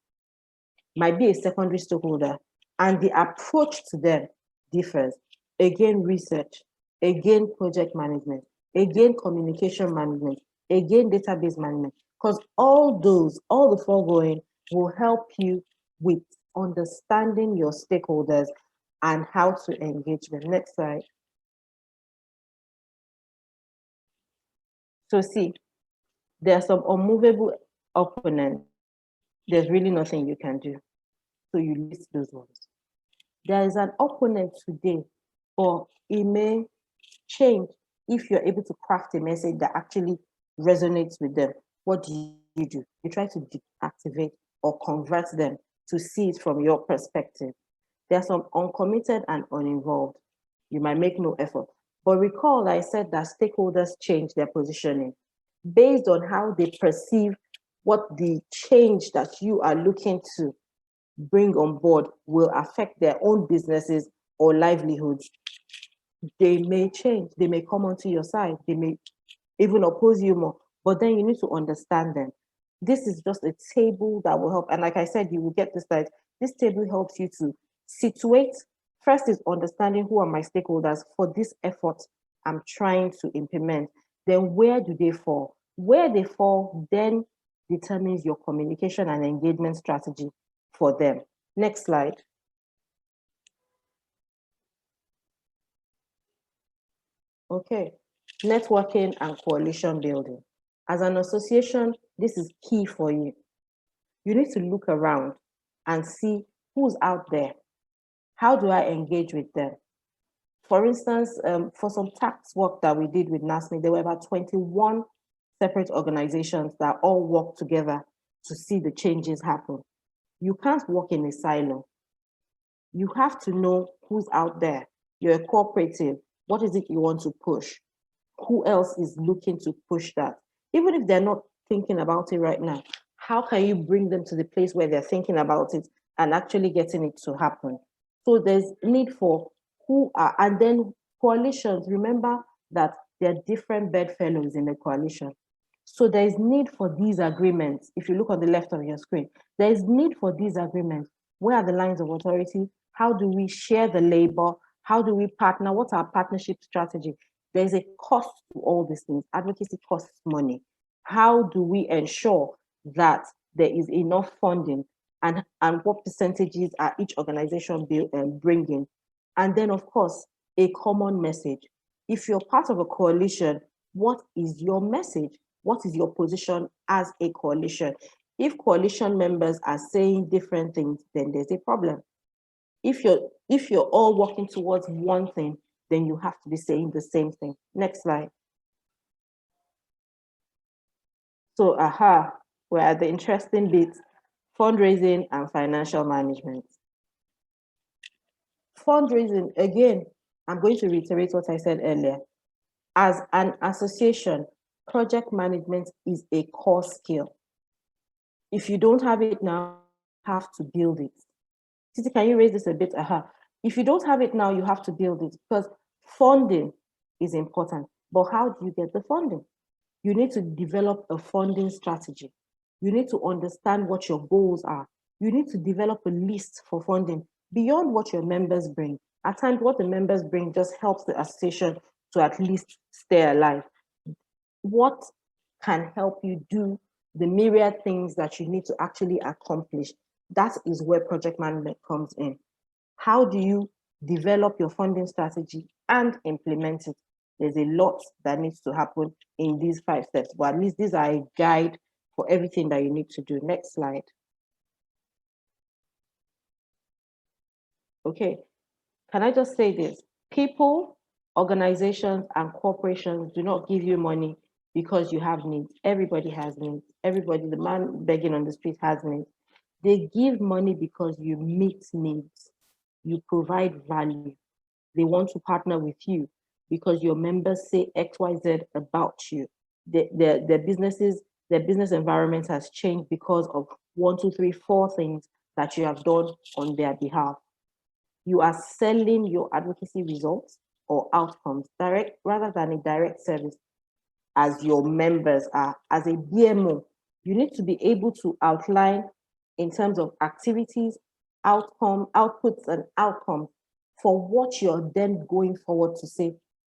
might be a secondary stakeholder, and the approach to them differs. Again, research, again, project management, again, communication management, again, database management, because all the foregoing will help you with understanding your stakeholders and how to engage them. Next slide. So see, there are some unmovable opponents. There's really nothing you can do. So you list those ones. There is an opponent today, but it may change if you're able to craft a message that actually resonates with them. What do? You try to deactivate or convert them to see it from your perspective. There are some uncommitted and uninvolved. You might make no effort. But recall I said that stakeholders change their positioning based on how they perceive what the change that you are looking to bring on board will affect their own businesses or livelihoods. They may change, they may come onto your side, they may even oppose you more, but then you need to understand them. This is just a table that will help. And like I said, you will get this slide. This table helps you to situate. First is understanding who are my stakeholders for this effort I'm trying to implement. Then where do they fall? Where they fall then determines your communication and engagement strategy for them. Next slide. Okay, networking and coalition building. As an association, this is key for you. You need to look around and see who's out there. How do I engage with them? For instance, for some tax work that we did with NASME, there were about 21 separate organizations that all work together to see the changes happen. You can't work in a silo. You have to know who's out there. You're a cooperative. What is it you want to push? Who else is looking to push that? Even if they're not thinking about it right now, how can you bring them to the place where they're thinking about it and actually getting it to happen? So there's need for who are, and then coalitions, remember that there are different bedfellows in the coalition. So there is need for these agreements. If you look on the left of your screen, there is need for these agreements. Where are the lines of authority? How do we share the labor? How do we partner? What's our partnership strategy? There's a cost to all these things. Advocacy costs money. How do we ensure that there is enough funding and what percentages are each organization bringing? And then, of course, a common message. If you're part of a coalition, what is your message? What is your position as a coalition? If coalition members are saying different things, then there's a problem. If you're all working towards one thing, then you have to be saying the same thing. Next slide. So, we're at the interesting bit, fundraising and financial management. Fundraising, again, I'm going to reiterate what I said earlier. As an association, project management is a core skill. If you don't have it now, you have to build it. Titi, can you raise this a bit? If you don't have it now, you have to build it, because funding is important. But how do you get the funding? You need to develop a funding strategy. You need to understand what your goals are. You need to develop a list for funding beyond what your members bring. At times, what the members bring just helps the association to at least stay alive. What can help you do the myriad things that you need to actually accomplish? That is where project management comes in. How do you develop your funding strategy and implement it? There's a lot that needs to happen in these 5 steps, but at least these are a guide for everything that you need to do. Next slide. Okay, can I just say this? People, organizations, and corporations do not give you money because you have needs. Everybody has needs. Everybody, the man begging on the street has needs. They give money because you meet needs. You provide value. They want to partner with you because your members say X, Y, Z about you. Their business environment has changed because of 1, 2, 3, 4 things that you have done on their behalf. You are selling your advocacy results or outcomes direct rather than a direct service, as your members are. As a BMO, you need to be able to outline in terms of activities, outputs and outcomes for what you're then going forward to say,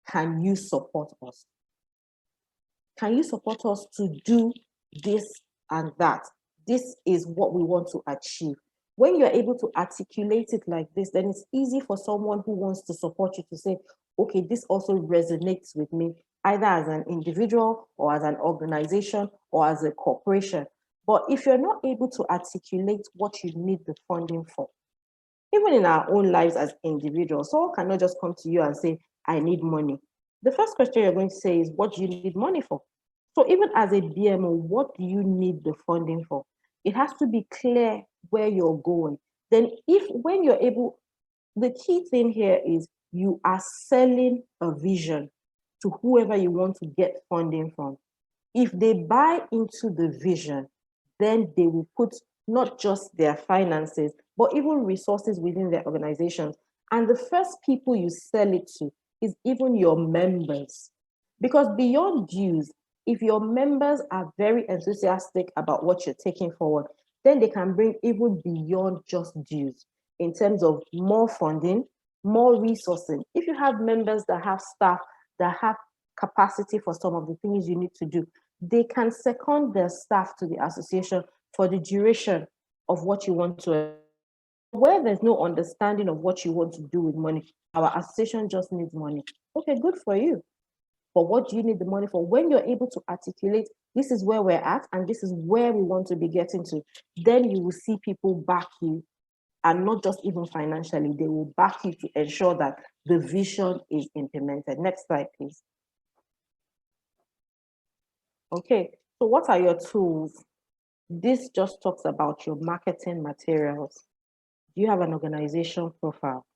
can you support us? Can you support us to do this and that? This is what we want to achieve. When you're able to articulate it like this, then it's easy for someone who wants to support you to say, okay, this also resonates with me, either as an individual or as an organization or as a corporation. But if you're not able to articulate what you need the funding for, even in our own lives as individuals, someone cannot just come to you and say, I need money. The first question you're going to say is, what do you need money for? So even as a BMO, what do you need the funding for? It has to be clear where you're going. Then when you're able, the key thing here is you are selling a vision to whoever you want to get funding from. If they buy into the vision, then they will put not just their finances, but even resources within their organizations. And the first people you sell it to is even your members. Because beyond dues, if your members are very enthusiastic about what you're taking forward, then they can bring even beyond just dues in terms of more funding, more resourcing. If you have members that have staff that have capacity for some of the things you need to do, they can second their staff to the association for the duration of what you want to. Where there's no understanding of what you want to do with money, our association just needs money. Okay, good for you. But what do you need the money for? When you're able to articulate, this is where we're at and this is where we want to be getting to, then you will see people back you, and not just even financially, they will back you to ensure that the vision is implemented. Next slide, please. Okay, so what are your tools? This just talks about your marketing materials. Do you have an organization profile?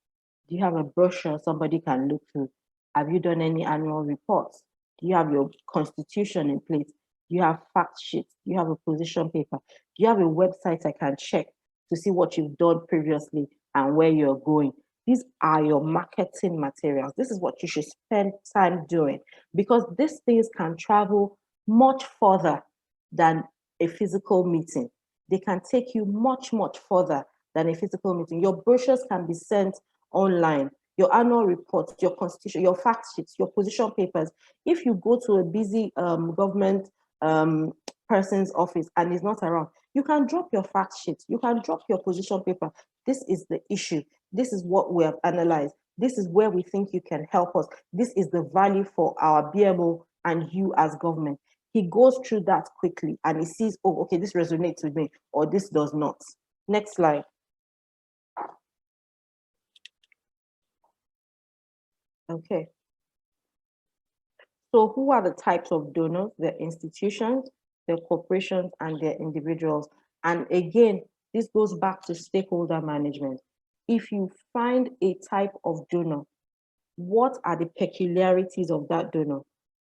Do you have a brochure somebody can look through? Have you done any annual reports? Do you have your constitution in place? Do you have fact sheets? Do you have a position paper? Do you have a website I can check to see what you've done previously and where you're going? These are your marketing materials. This is what you should spend time doing, because these things can travel much further than a physical meeting. They can take you much, much further than a physical meeting. Your brochures can be sent online, your annual reports, your constitution, your fact sheets, your position papers. If you go to a busy government person's office and is not around, you can drop your fact sheet, you can drop your position paper. This is the issue. This is what we have analyzed. This is where we think you can help us. This is the value for our BMO and you as government. He goes through that quickly and he sees, oh, okay, this resonates with me or this does not. Next slide. Okay. So who are the types of donors? They're institutions, they're corporations, and they're individuals. And again, this goes back to stakeholder management. If you find a type of donor, what are the peculiarities of that donor?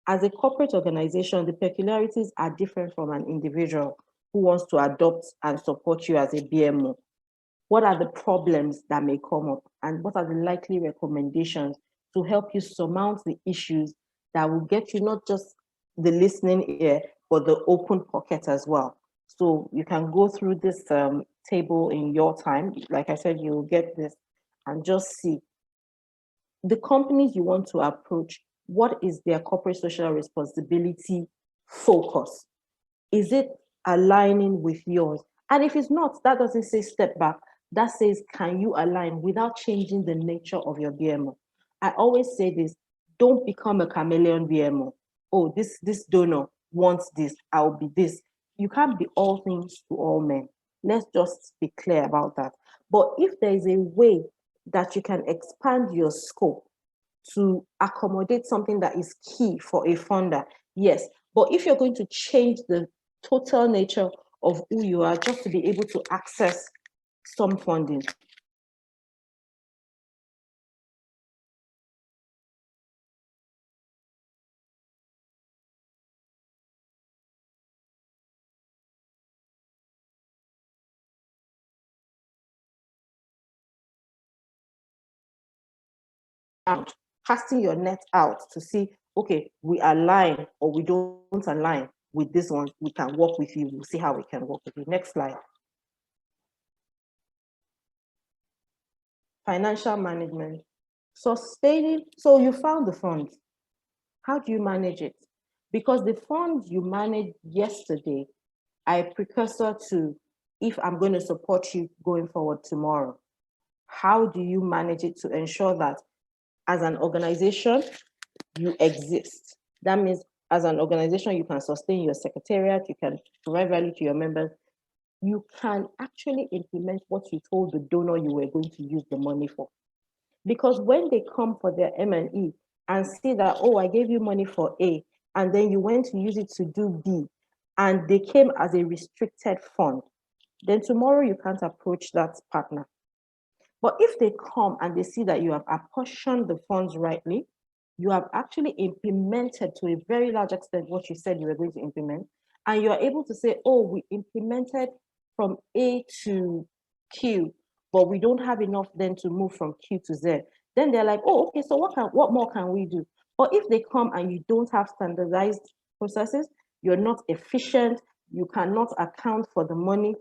As a corporate organization, the peculiarities are different from an individual who wants to adopt and support you as a BMO. What are the problems that may come up? And what are the likely recommendations to help you surmount the issues that will get you not just the listening ear, but the open pocket as well? So you can go through this table in your time. Like I said, you will get this and just see the companies you want to approach. What is their corporate social responsibility focus? Is it aligning with yours? And if it's not, that doesn't say step back. That says, can you align without changing the nature of your BMO? I always say this, don't become a chameleon BMO. Oh, this donor wants this, I'll be this. You can't be all things to all men. Let's just be clear about that. But if there is a way that you can expand your scope to accommodate something that is key for a funder, yes. But if you're going to change the total nature of who you are just to be able to access some funding, out, casting your net out to see, okay, we align or we don't align with this one, we can work with you. We'll see how we can work with you. Next slide. Financial management. Sustaining, so you found the funds. How do you manage it? Because the funds you managed yesterday are a precursor to if I'm going to support you going forward tomorrow. How do you manage it to ensure that as an organization, you exist? That means as an organization, you can sustain your secretariat, you can provide value to your members, you can actually implement what you told the donor you were going to use the money for. Because when they come for their M&E and see that, oh, I gave you money for A, and then you went to use it to do B, and they came as a restricted fund, then tomorrow you can't approach that partner. But if they come and they see that you have apportioned the funds rightly, you have actually implemented to a very large extent what you said you were going to implement, and you're able to say, oh, we implemented from A to Q, but we don't have enough then to move from Q to Z. Then they're like, oh, okay, so what more can we do? Or if they come and you don't have standardized processes, you're not efficient, you cannot account for the money,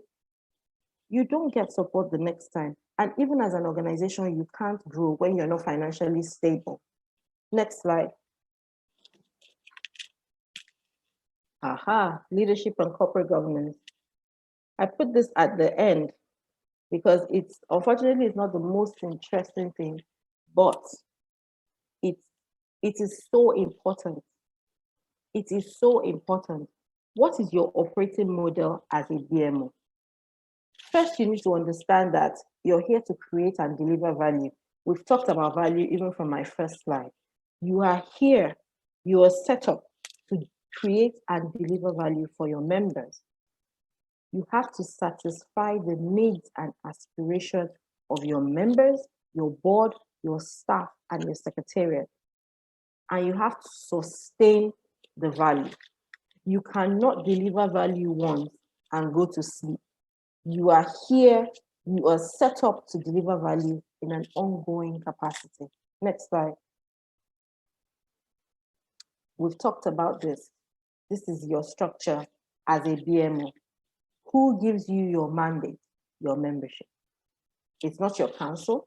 you don't get support the next time. And even as an organization, you can't grow when you're not financially stable. Next slide. Aha, leadership and corporate governance. I put this at the end because it's unfortunately it's not the most interesting thing, but it is so important. It is so important. What is your operating model as a BMO? First, you need to understand that you're here to create and deliver value. We've talked about value even from my first slide. You are here, you are set up to create and deliver value for your members. You have to satisfy the needs and aspirations of your members, your board, your staff, and your secretariat. And you have to sustain the value. You cannot deliver value once and go to sleep. You are here, you are set up to deliver value in an ongoing capacity. Next slide. We've talked about this. This is your structure as a BMO. Who gives you your mandate? Your membership. It's not your council.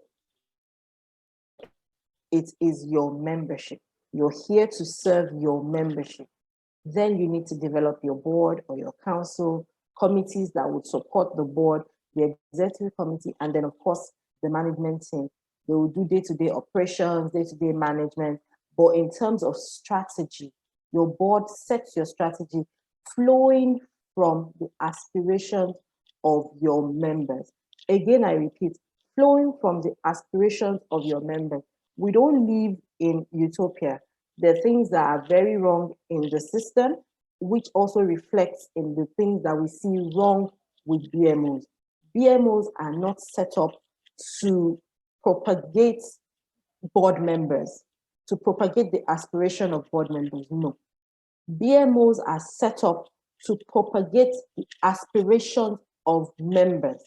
It is your membership. You're here to serve your membership. Then you need to develop your board or your council, committees that would support the board, the executive committee, and then of course, the management team. They will do day-to-day operations, day-to-day management. But in terms of strategy, your board sets your strategy flowing from the aspirations of your members. Again, I repeat, flowing from the aspirations of your members. We don't live in utopia. There are things that are very wrong in the system, which also reflects in the things that we see wrong with BMOs. BMOs are not set up to propagate board members, to propagate the aspiration of board members. No. BMOs are set up to propagate the aspirations of members.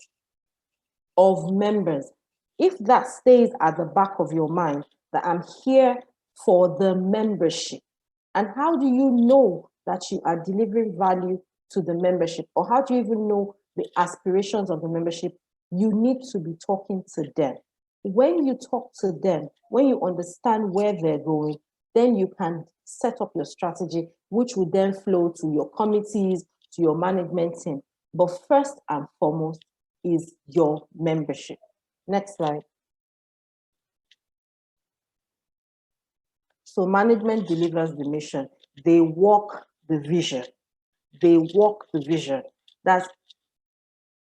If that stays at the back of your mind, that I'm here for the membership. And how do you know that you are delivering value to the membership? Or how do you even know the aspirations of the membership? You need to be talking to them. When you talk to them, when you understand where they're going, then you can set up your strategy, which will then flow to your committees, to your management team. But first and foremost is your membership. Next slide. So management delivers the mission. They walk the vision. They walk the vision. That's,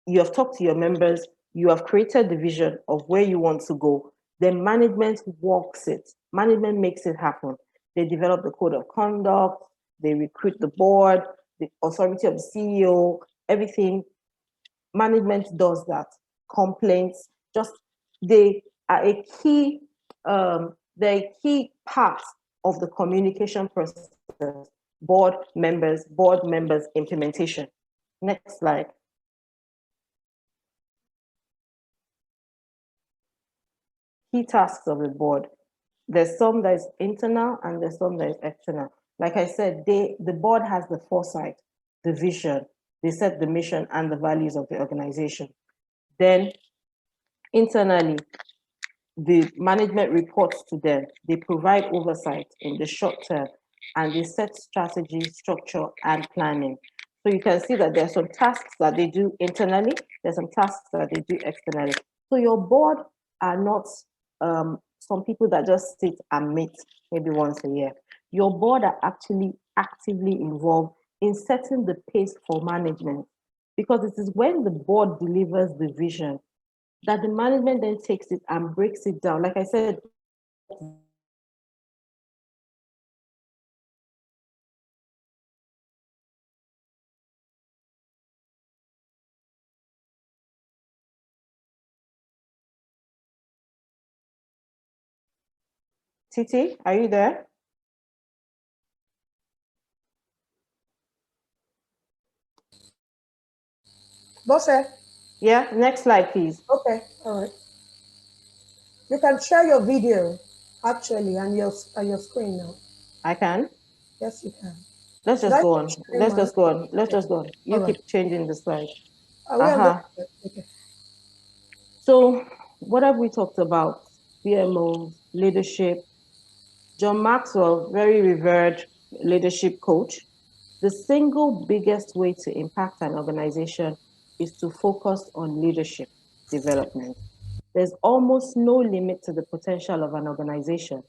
you have talked to your members, you have created the vision of where you want to go. Then management walks it. Management makes it happen. They develop the code of conduct, they recruit the board, the authority of the CEO, everything. Management does that. Complaints, just they are a key, they're a key part of the communication process. Board members, implementation. Next slide. Key tasks of the board. There's some that is internal and there's some that is external. Like I said, the board has the foresight, the vision, they set the mission and the values of the organization. Then internally, the management reports to them, they provide oversight in the short term, and they set strategy, structure, and planning. So you can see that there are some tasks that they do internally, there's some tasks that they do externally. So your board are not some people that just sit and meet maybe once a year. Your board are actually actively involved in setting the pace for management, because it is when the board delivers the vision that the management then takes it and breaks it down. Like I said, Titi, are you there? Bosse? Yeah, next slide, please. Okay, all right. You can share your video, actually, on your screen now. I can? Yes, you can. Let's just go on. Let's just go on. Let's just go on. You keep changing the slide. Okay. So what have we talked about? BMO, leadership. John Maxwell, very revered leadership coach. The single biggest way to impact an organization is to focus on leadership development. There's almost no limit to the potential of an organization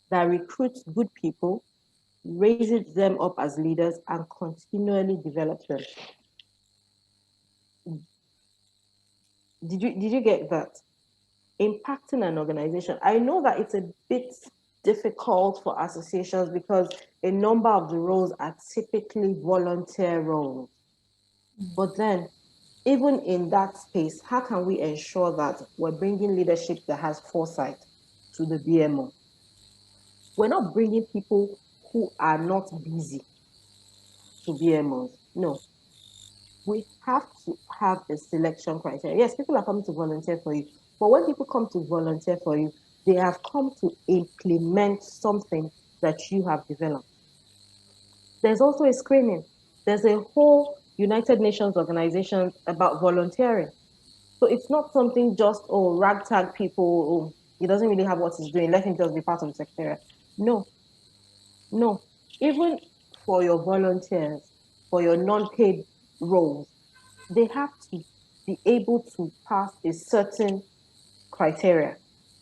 that recruits good people, raises them up as leaders, and continually develops them. Did you get that? Impacting an organization. I know that it's a bit difficult for associations because a number of the roles are typically volunteer roles. But then, even in that space, how can we ensure that we're bringing leadership that has foresight to the BMO? We're not bringing people who are not busy to BMOs. No. We have to have a selection criteria. Yes, people are coming to volunteer for you, but when people come to volunteer for you, they have come to implement something that you have developed. There's also a screening. There's a whole United Nations organization about volunteering. So it's not something just, oh, ragtag people, oh, he doesn't really have what he's doing, let him just be part of the secretariat. No. Even for your volunteers, for your non-paid roles, they have to be able to pass a certain criteria.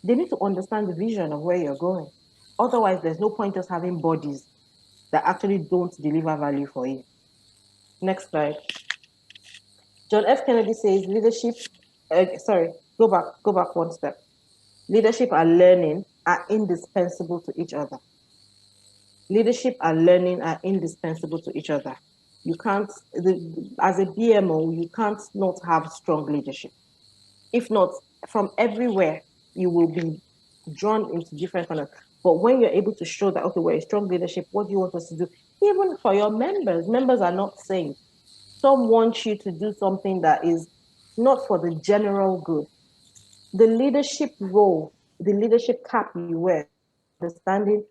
They need to understand the vision of where you're going. Otherwise, there's no point just having bodies that actually don't deliver value for you. Next slide. John F. Kennedy says leadership, go back one step. Leadership and learning are indispensable to each other. Leadership and learning are indispensable to each other. You can't, as a BMO, you can't not have strong leadership. If not, from everywhere, you will be drawn into different corners. But when you're able to show that, okay, we're a strong leadership, what do you want us to do? Even for your members are not saying. Some want you to do something that is not for the general good. The leadership role, the leadership cap you wear, understanding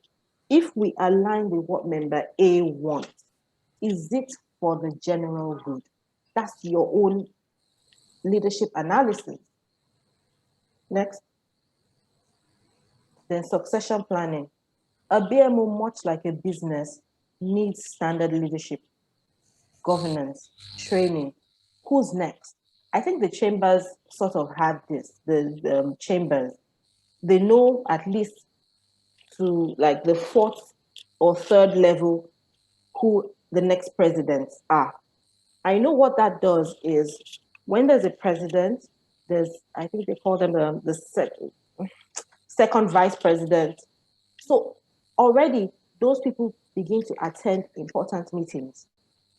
if we align with what member A wants, is it for the general good? That's your own leadership analysis. Next. Then succession planning. A BMO, much like a business, needs standard leadership, governance, training. Who's next? I think the chambers sort of had this, the chambers. They know at least to like the fourth or third level who the next presidents are. I know what that does is when there's a president, there's, I think they call them the second vice president. So already those people begin to attend important meetings.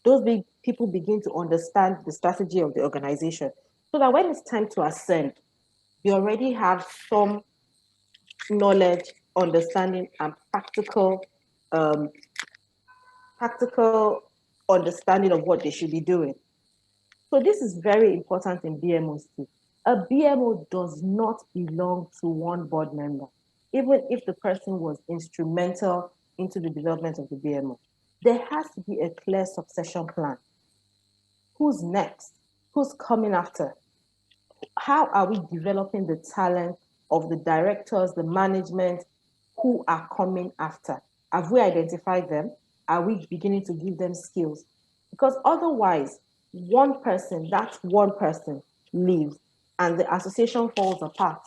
Those people begin to understand the strategy of the organization so that when it's time to ascend, you already have some knowledge, understanding, and practical understanding of what they should be doing. So this is very important in BMOs too. A BMO does not belong to one board member, even if the person was instrumental into the development of the BMO. There has to be a clear succession plan. Who's next? Who's coming after? How are we developing the talent of the directors, the management, who are coming after? Have we identified them? Are we beginning to give them skills? Because otherwise, that one person leaves and the association falls apart.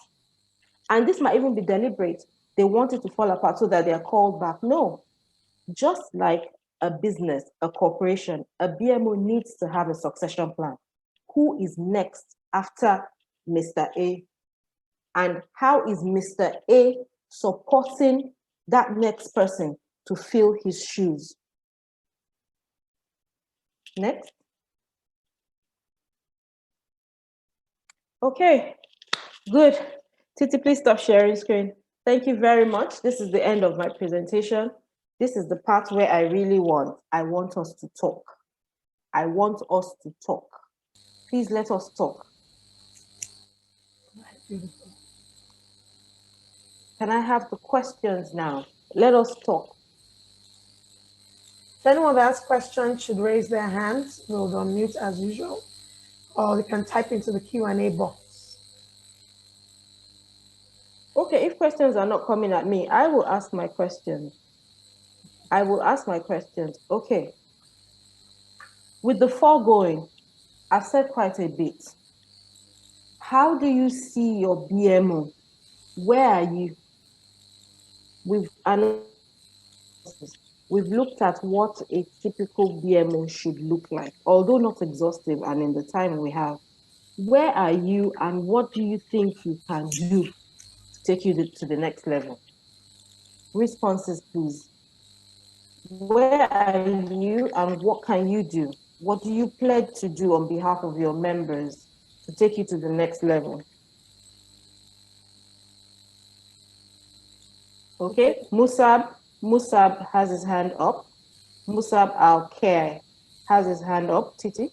And this might even be deliberate. They want it to fall apart so that they are called back. No, just like a business, a corporation, a BMO needs to have a succession plan. Who is next after Mr. A? And how is Mr. A supporting that next person to fill his shoes? Next. Okay, good. Titi, please stop sharing screen. Thank you very much. This is the end of my presentation. This is the part where I want us to talk. I want us to talk. Please let us talk. Can I have the questions now? Let us talk. If anyone that has questions should raise their hands. We'll unmute as usual, or they can type into the Q&A box. Okay, if questions are not coming at me, I will ask my questions. Okay. With the foregoing, I've said quite a bit. How do you see your BMO? Where are you? We've looked at what a typical BMO should look like, although not exhaustive and in the time we have. Where are you and what do you think you can do to take you to the next level? Responses, please. Where are you and what can you do? What do you pledge to do on behalf of your members to take you to the next level? Okay, Musab has his hand up. Musab Al-Khair has his hand up. Titi?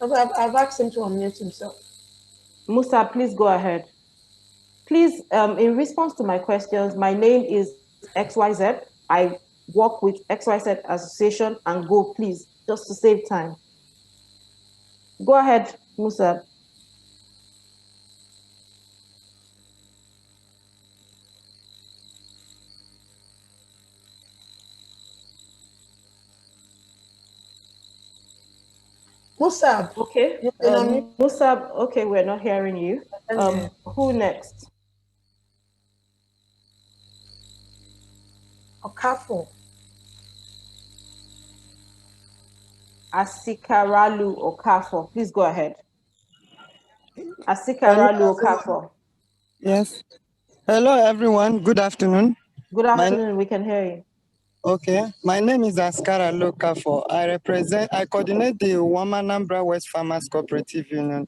I've asked him to unmute himself. Musab, please go ahead. Please, in response to my questions, my name is XYZ. I work with XYZ Association and go, please, just to save time. Go ahead, Musab. Musab. Okay. Musab, okay, we're not hearing you. Who next? Okafor. Asikaralu Okafor. Please go ahead. Asikaralu Okafor. Yes. Hello, everyone. Good afternoon. Good afternoon. We can hear you. Okay. My name is Asikaralu Okafor. I coordinate the Wamanambra West Farmers Cooperative Union.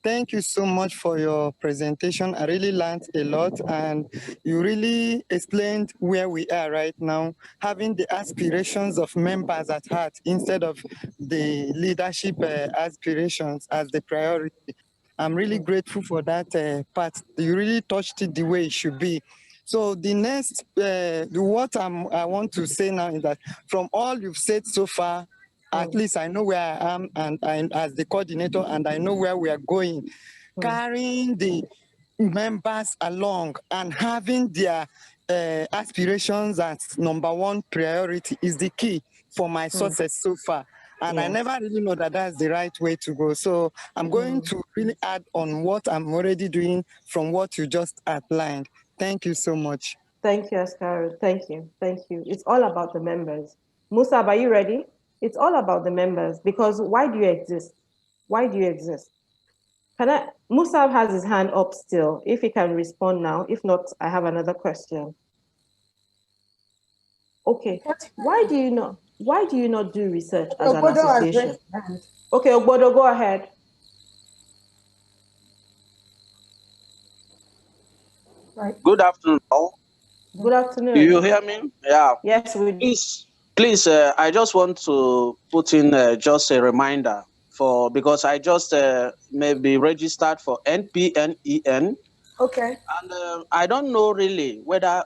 Thank you so much for your presentation. I really learned a lot, and you really explained where we are right now, having the aspirations of members at heart instead of the leadership aspirations as the priority. I'm really grateful for that part. You really touched it the way it should be. So the next, what I want to say now is that from all you've said so far, at least I know where I am, and I'm as the coordinator, and I know where we are going. Carrying the members along and having their aspirations as number one priority is the key for my success so far. And I never really know that that's the right way to go. So I'm going to really add on what I'm already doing from what you just outlined. Thank you so much. Thank you, Askaru. Thank you. Thank you. It's all about the members. Musa, are you ready? It's all about the members, because why do you exist? Why do you exist? Musa has his hand up still. If he can respond now. If not, I have another question. Okay. Why do you not do research as an association? Okay, Ogbodo, go ahead. Right. Good afternoon, all. Good afternoon. Do you hear me? Yeah. Yes, we do. Please, I just want to put in just a reminder because I just maybe registered for NPNEN. Okay. And I don't know really whether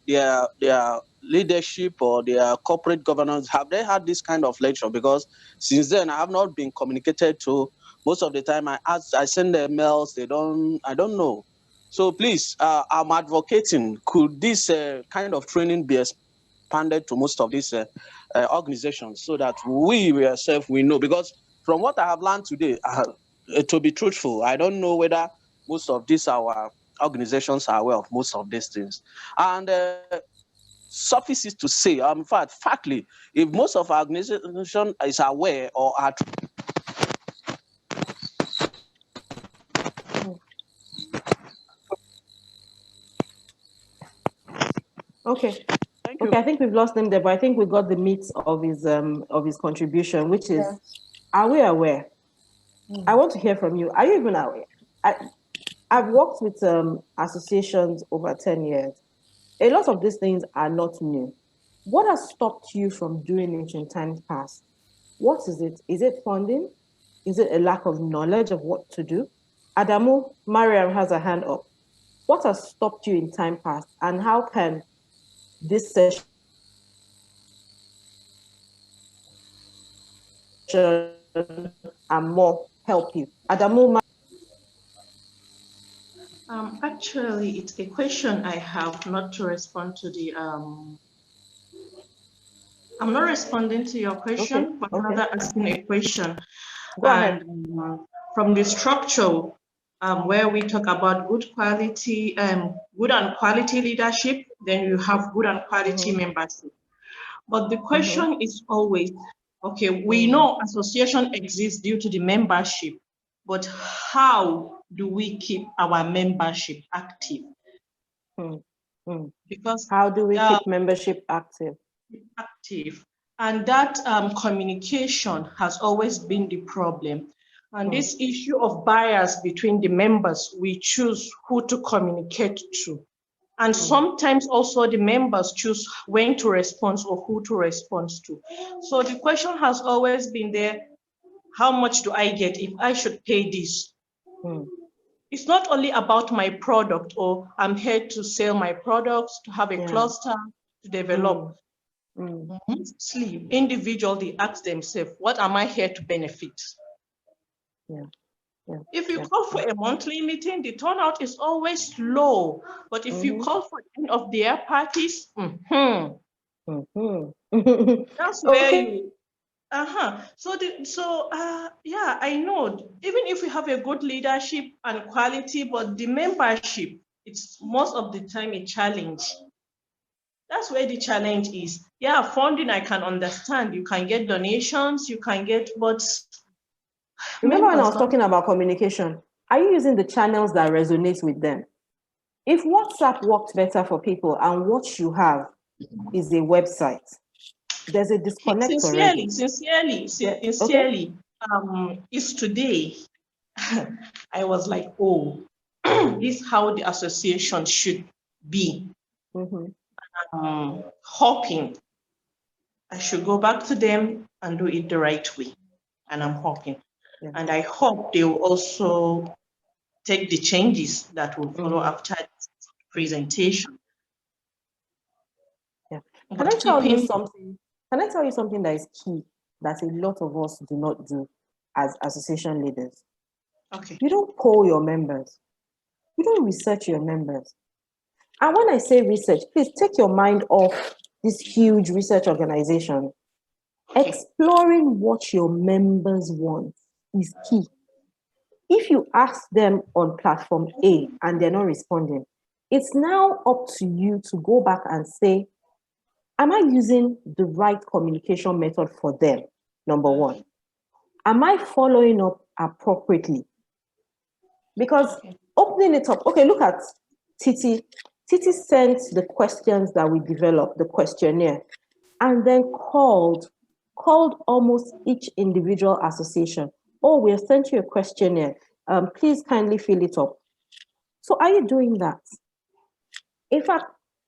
their leadership or their corporate governance, have they had this kind of lecture? Because since then I have not been communicated to. Most of the time I send them mails, I don't know. So please, I'm advocating, could this kind of training be expanded to most of these organizations so that we ourselves, we know? Because from what I have learned today, to be truthful, I don't know whether most of these our organizations are aware of most of these things. And suffices to say, in fact, factly, if most of our organization is aware or are Okay. Okay, I think we've lost him there, but I think we got the meat of his contribution, which is, are we aware? I want to hear from you. Are you even aware? I've worked with associations over 10 years. A lot of these things are not new. What has stopped you from doing it in times past? What is it? Is it funding? Is it a lack of knowledge of what to do? Adamu, Mariam has a hand up. What has stopped you in time past, and how can this session and more help you? Adamu. Actually, it's a question I have, not to respond to the I'm not responding to your question, but rather asking a question. Go ahead. From the structure where we talk about good and quality leadership, then you have good and quality membership. But the question is always, okay, we know association exists due to the membership, but how do we keep our membership active? Because how do we keep membership active? And that communication has always been the problem. And this issue of bias between the members, we choose who to communicate to. And sometimes also the members choose when to respond or who to respond to. So the question has always been there, how much do I get if I should pay this? It's not only about my product, or I'm here to sell my products, to have a cluster, to develop. Mostly, individually ask themselves, what am I here to benefit? If you call for a monthly meeting, the turnout is always low. But if you call for end of the year parties, that's where you. Yeah, I know. Even if we have a good leadership and quality, but the membership, it's most of the time a challenge. That's where the challenge is. Yeah, funding, I can understand. You can get donations, you can get, but remember when I was talking about communication, are you using the channels that resonate with them? If WhatsApp worked better for people and what you have is a website, there's a disconnect already. Sincerely, it's today. I was like, oh, this is how the association should be. Hoping I should go back to them and do it the right way. And I'm hoping. Yeah. And I hope they will also take the changes that will follow after this presentation. Yeah. Can I tell you something? Can I tell you something that is key that a lot of us do not do as association leaders? Okay. You don't poll your members. You don't research your members. And when I say research, please take your mind off this huge research organization. Okay. Exploring what your members want is key. If you ask them on platform A and they're not responding, it's now up to you to go back and say, am I using the right communication method for them? Number one. Am I following up appropriately? Because opening it up, okay, look at Titi. Titi sent the questions that we developed, the questionnaire, and then called almost each individual association. Oh, we have sent you a questionnaire. Please kindly fill it up. So are you doing that? In fact,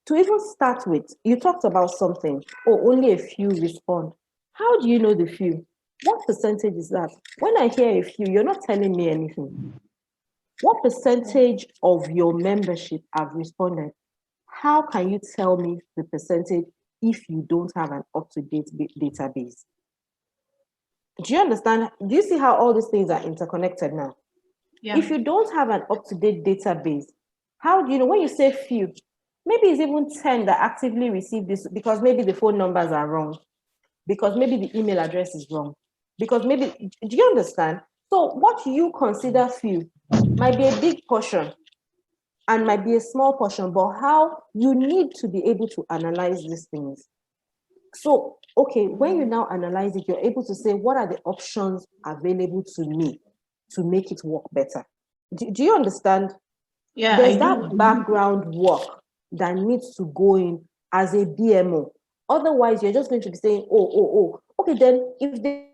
to even start with, you talked about something, only a few respond. How do you know the few? What percentage is that? When I hear a few, you're not telling me anything. What percentage of your membership have responded? How can you tell me the percentage if you don't have an up-to-date database? Do you understand? Do you see how all these things are interconnected now? Yeah. If you don't have an up-to-date database, how do you know? When you say few, maybe it's even 10 that actively receive this because maybe the phone numbers are wrong, because maybe the email address is wrong, because maybe, do you understand? So what you consider few might be a big portion and might be a small portion, but how you need to be able to analyze these things. So, okay, when you now analyze it, you're able to say, what are the options available to me to make it work better? Do you understand? Yeah, there's that background work that needs to go in as a BMO. Otherwise, you're just going to be saying, oh. Okay, then if they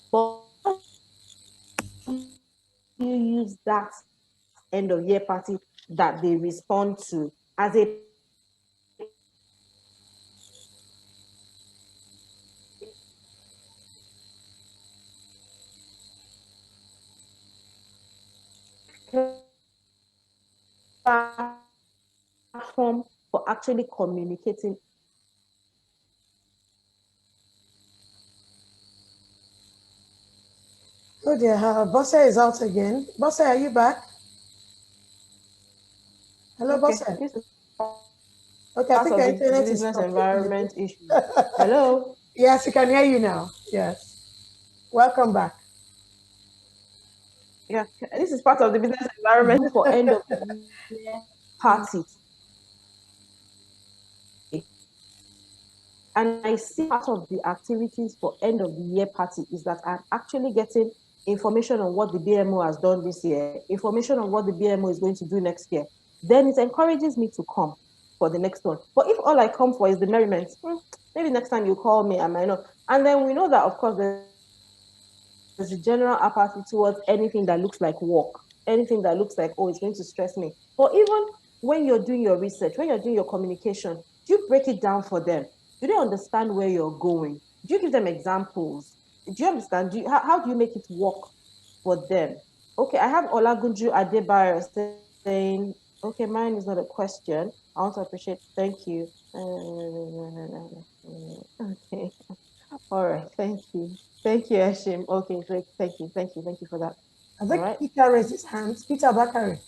but you use that end of year party that they respond to as a platform for actually communicating. Oh dear, Bosse is out again. Bosse, are you back? Hello, Okay. Bosse. Okay, I think your internet is business environment issue. Hello? Yes, we can hear you now. Yes. Welcome back. Yeah, this is part of the business environment for end of the year parties. And I see part of the activities for end of the year party is that I'm actually getting information on what the BMO has done this year, information on what the BMO is going to do next year. Then it encourages me to come for the next one. But if all I come for is the merriment, maybe next time you call me, I might not. And then we know that, of course, there's a general apathy towards anything that looks like work, anything that looks like, oh, it's going to stress me. But even when you're doing your research, when you're doing your communication, do you break it down for them? Do they understand where you're going? Do you give them examples? Do you understand? How do you make it work for them? Okay, I have Olagunju Adebayo saying, okay, mine is not a question. I want to appreciate, thank you. Okay, all right, thank you. Thank you, Ashim. Okay, great, thank you for that. I think Peter raised his hand. Peter Bakari.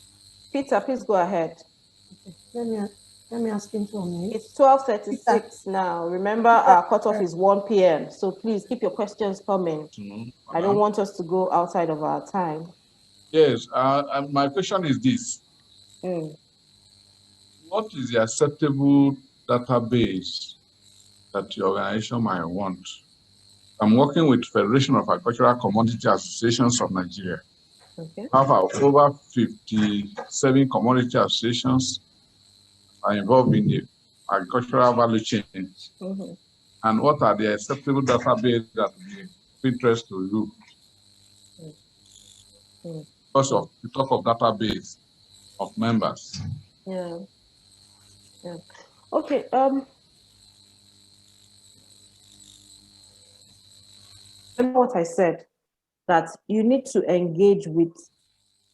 Peter, please go ahead. Okay. Let me ask him to unmute. It's 12:36 now. Remember, our cutoff is 1 p.m. So please keep your questions coming. I don't want us to go outside of our time. Yes, my question is this. What is the acceptable database that your organization might want? I'm working with Federation of Agricultural Commodity Associations of Nigeria. Okay. We have over 57 commodity associations are involved in the agricultural value chain. And what are the acceptable database that will be of interest to you? Because of the talk of database of members. Yeah. Okay. Remember what I said, that you need to engage with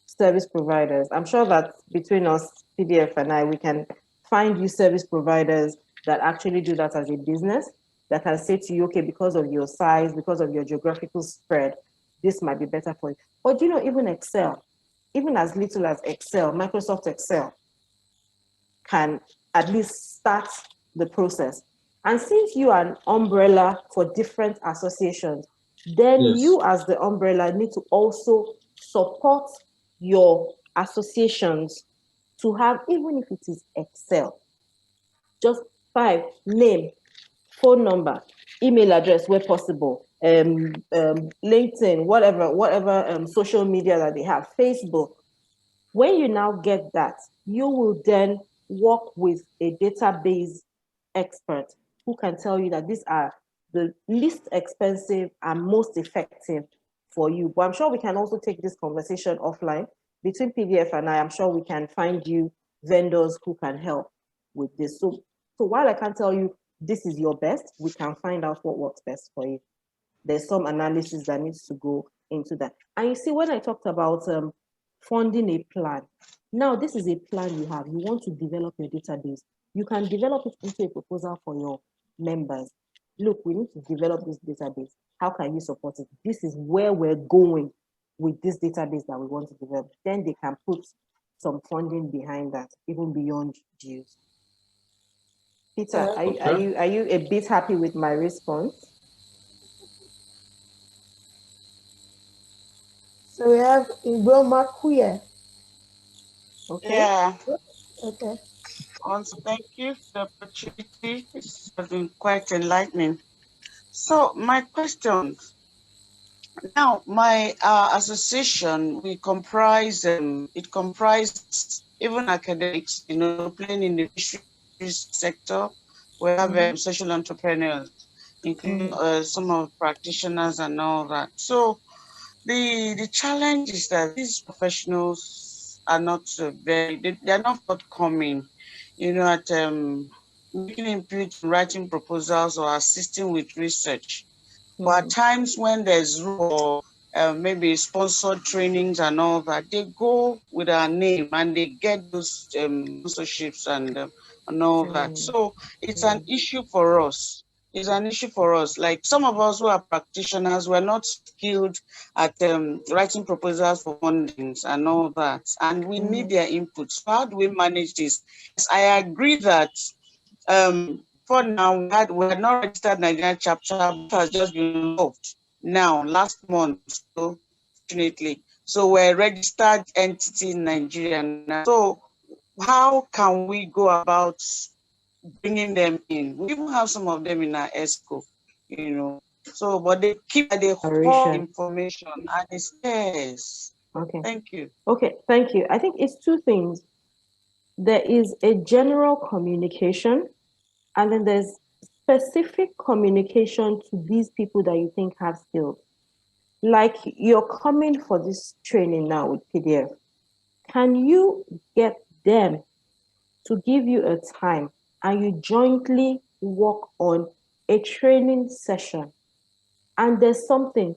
service providers. I'm sure that between us, PDF and I, we can find you service providers that actually do that as a business, that can say to you, okay, because of your size, because of your geographical spread, this might be better for you. But you know, even Excel, even as little as Excel, Microsoft Excel can at least start the process. And since you are an umbrella for different associations, then you as the umbrella need to also support your associations to have, even if it is Excel, just 5, name, phone number, email address where possible, LinkedIn, whatever social media that they have, Facebook. When you now get that, you will then work with a database expert who can tell you that these are the least expensive and most effective for you. But I'm sure we can also take this conversation offline between PDF and I. I'm sure we can find you vendors who can help with this. So while I can't tell you this is your best, we can find out what works best for you. There's some analysis that needs to go into that. And you see, when I talked about funding a plan, now this is a plan you have. You want to develop your database. You can develop it into a proposal for your members. Look, we need to develop this database. How can you support it? This is where we're going with this database that we want to develop. Then they can put some funding behind that, even beyond dues. Peter, are you a bit happy with my response? So we have Ingoma Kuye. Okay. Yeah. Okay. Also, thank you for the opportunity. This has been quite enlightening. So my questions. Now, my association, we comprise, it comprises even academics, you know, playing in the fisheries sector. We have social entrepreneurs, including some of practitioners and all that. So the challenge is that these professionals are not they're not forthcoming, you know, at making input, writing proposals or assisting with research. But at times when there's maybe sponsored trainings and all that, they go with our name and they get those sponsorships and all that. So it's an issue for us. It's an issue for us. Like some of us who are practitioners, we're not skilled at writing proposals for fundings and all that. And we need their input. So how do we manage this? Yes, I agree that for now, we had not registered Nigerian chapter, but has just been involved now, last month, so fortunately. So we're a registered entity in Nigeria now. So how can we go about bringing them in? We even have some of them in our ESCO, you know. So, but they keep the whole information and it stays. Okay. Thank you. Okay, thank you. I think it's two things. There is a general communication, and then there's specific communication to these people that you think have skills. Like you're coming for this training now with PDF. Can you get them to give you a time and you jointly work on a training session? And there's something,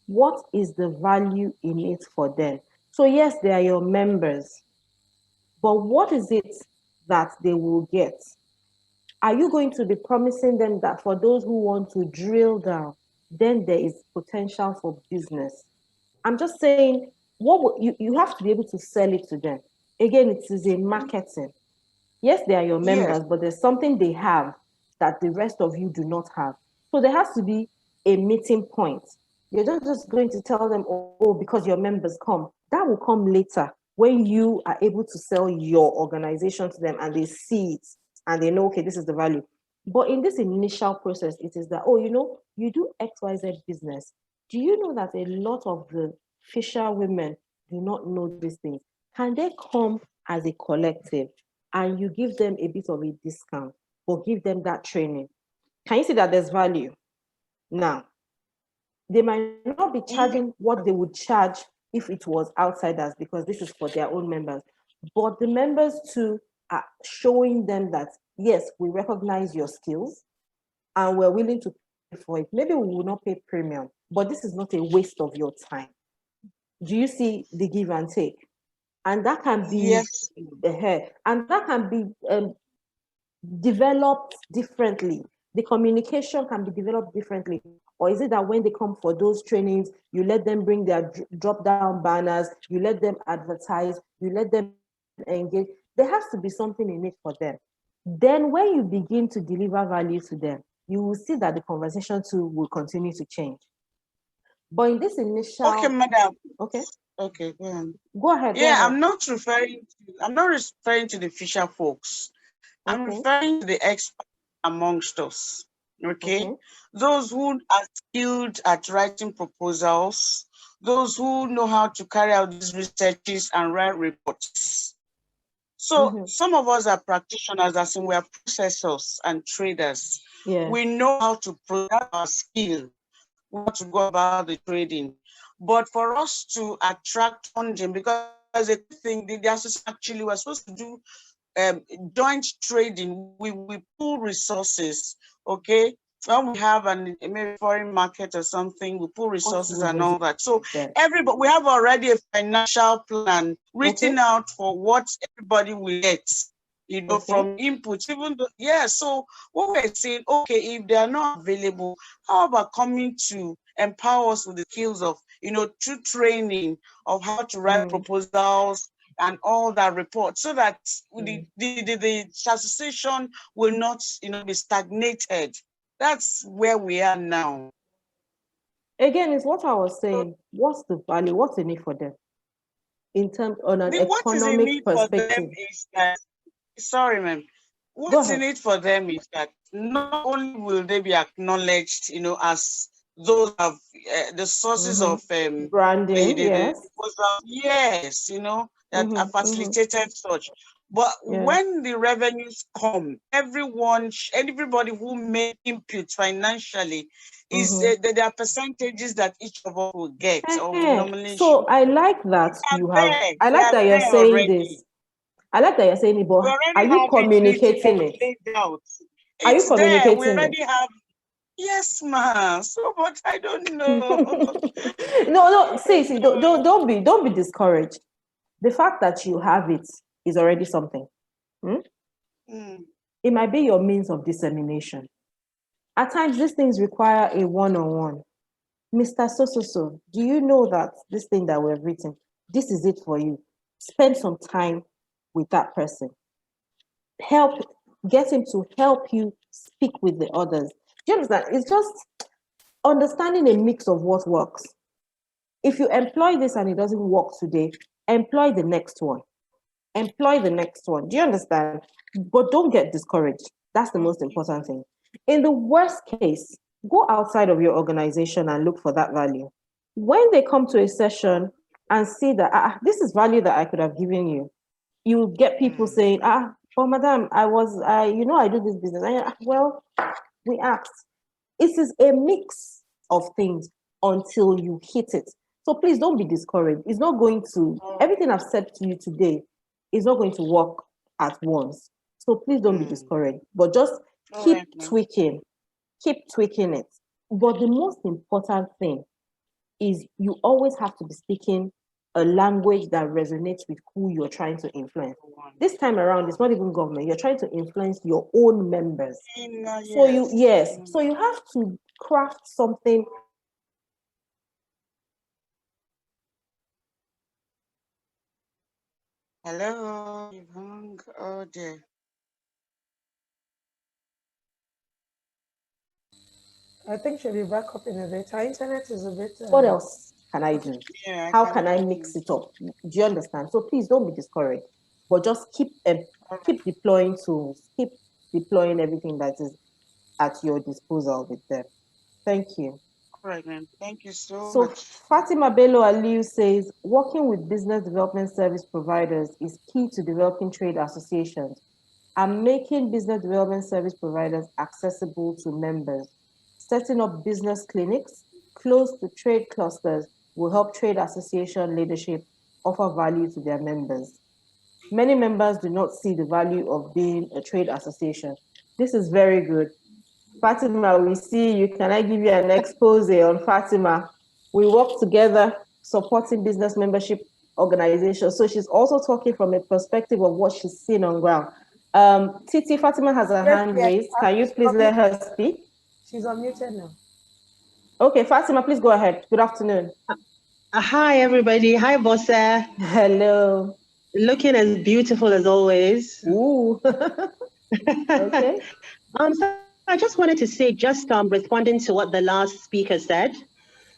what is the value in it for them? So yes, they are your members, but what is it that they will get? Are you going to be promising them that for those who want to drill down, then there is potential for business? I'm just saying, you have to be able to sell it to them. Again, it is a marketing. Yes, they are your members, but there's something they have that the rest of you do not have. So there has to be a meeting point. You're not just going to tell them, oh, because your members come. That will come later when you are able to sell your organization to them and they see it and they know, okay, this is the value. But in this initial process, it is that, oh, you do XYZ business. Do you know that a lot of the fisher women do not know these things? Can they come as a collective and you give them a bit of a discount or give them that training? Can you see that there's value? Now, they might not be charging what they would charge if it was outsiders because this is for their own members. But the members too are showing them that, yes, we recognize your skills and we're willing to pay for it. Maybe we will not pay premium, but this is not a waste of your time. Do you see the give and take? And that can be and that can be developed differently. The communication can be developed differently. Or is it that when they come for those trainings, you let them bring their drop-down banners, you let them advertise, you let them engage? There has to be something in it for them. Then when you begin to deliver value to them, you will see that the conversation too will continue to change. But in this initial... Okay, madam. Okay. Okay, go ahead. Go ahead. Yeah, I'm not referring to the fisher folks. Okay. I'm referring to the experts amongst us. Okay? Those who are skilled at writing proposals, those who know how to carry out these researches and write reports. So some of us are practitioners, as in we are processors and traders. Yeah. We know how to produce our skill, how to go about the trading. But for us to attract funding, because a thing, the association actually was supposed to do joint trading. We pool resources, okay? When we have maybe foreign market or something, we pool resources and all that. So everybody, we have already a financial plan written out for what everybody will get, from input. Even though, so what we're saying, okay, if they are not available, how about coming to empower us with the skills of, true training of how to write proposals and all that report, so that the association will not, be stagnated. That's where we are now. Again, it's what I was saying. What's the value? What's in it for them? In terms on an economic perspective. Sorry, ma'am. What's in it for them is that not only will they be acknowledged, as those of the sources of branding, that are facilitated such. But when the revenues come, everybody who made input financially is there are percentages that each of us will get. So I like that I like that you're saying this. I like that you're saying it, but are you communicating it? Are you communicating we already have. Yes, ma'am. So, but I don't know. No. See, don't be discouraged. The fact that you have it is already something. It might be your means of dissemination. At times, these things require a one-on-one. Mr. So, do you know that this thing that we've written, this is it for you? Spend some time with that person. Get him to help you speak with the others. Do you understand? It's just understanding a mix of what works. If you employ this and it doesn't work today, employ the next one. Employ the next one. Do you understand? But don't get discouraged. That's the most important thing. In the worst case, go outside of your organization and look for that value. When they come to a session and see that this is value that I could have given you, you will get people saying, oh, madam, I do this business. Well, we asked. It is a mix of things until you hit it. So please don't be discouraged. It's not going to, everything I've said to you today is not going to work at once. So please don't be discouraged, but just keep tweaking it. But the most important thing is you always have to be speaking a language that resonates with who you're trying to influence. This time around, it's not even government. You're trying to influence your own members. So you have to craft something Hello, oh dear. I think she'll be back up in a bit. Our internet is a bit. What else can I do? Yeah, How can I mix it up? Do you understand? So please don't be discouraged, but just keep deploying tools, keep deploying everything that is at your disposal with them. Thank you. All right, ma'am. Thank you so So much. Fatima Bello Aliu says, working with business development service providers is key to developing trade associations and making business development service providers accessible to members. Setting up business clinics close to trade clusters will help trade association leadership offer value to their members. Many members do not see the value of being a trade association. This is very good. Fatima, we see you. Can I give you an expose on Fatima? We work together supporting business membership organizations. So she's also talking from a perspective of what she's seen on ground. Titi, Fatima has her hand raised. Can you please let her speak? She's unmuted now. Okay, Fatima, please go ahead. Good afternoon. Hi, everybody. Hi, Bossa. Hello. Looking as beautiful as always. Ooh. Okay. So I just wanted to say, just responding to what the last speaker said,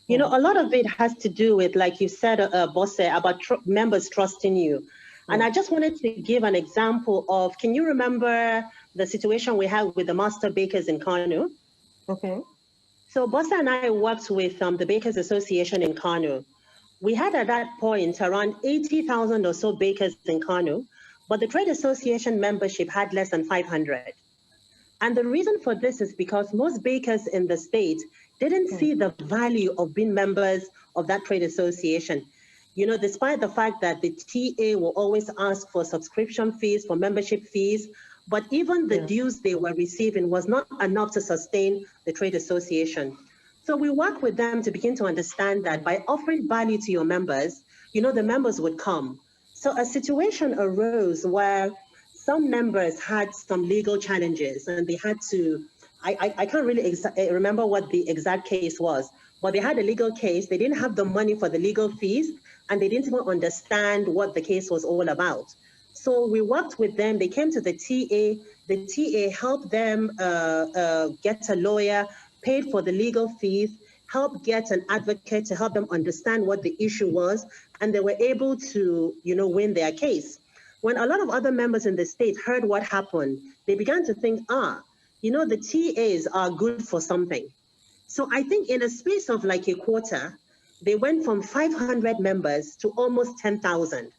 you know, a lot of it has to do with, like you said, Bossa, about members trusting you. And I just wanted to give an example of, can you remember the situation we had with the master bakers in Kano? Okay. So Bossa and I worked with the Bakers Association in Kano. We had at that point around 80,000 or so bakers in Kano, but the trade association membership had less than 500. And the reason for this is because most bakers in the state didn't see the value of being members of that trade association. You know, despite the fact that the TA will always ask for subscription fees, for membership fees, but even the dues they were receiving was not enough to sustain the trade association. So we work with them to begin to understand that by offering value to your members, you know, the members would come. So a situation arose where some members had some legal challenges and they had to, I can't really remember what the exact case was, but they had a legal case. They didn't have the money for the legal fees and they didn't even understand what the case was all about. So we worked with them. They came to the TA. The TA helped them get a lawyer, paid for the legal fees, helped get an advocate to help them understand what the issue was, and they were able to, you know, win their case. When a lot of other members in the state heard what happened, they began to think, you know, the TAs are good for something. So I think in a space of like a quarter, they went from 500 members to almost 10,000.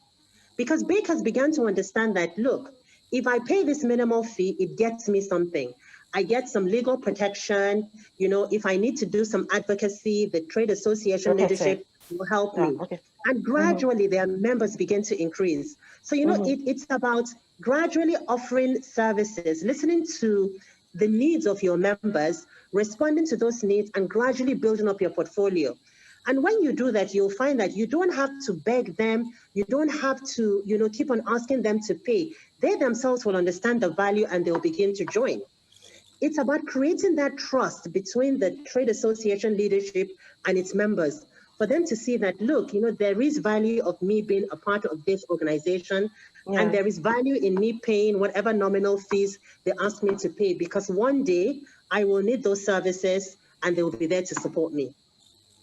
Because bakers began to understand that, look, if I pay this minimal fee, it gets me something. I get some legal protection. You know, if I need to do some advocacy, the trade association leadership will help me. And gradually their members begin to increase. So, you know, it's about gradually offering services, listening to the needs of your members, responding to those needs, and gradually building up your portfolio. And when you do that, you'll find that you don't have to beg them. You don't have to, you know, keep on asking them to pay. They themselves will understand the value and they'll begin to join. It's about creating that trust between the trade association leadership and its members for them to see that, look, you know, there is value of me being a part of this organization and there is value in me paying whatever nominal fees they ask me to pay, because one day I will need those services and they will be there to support me.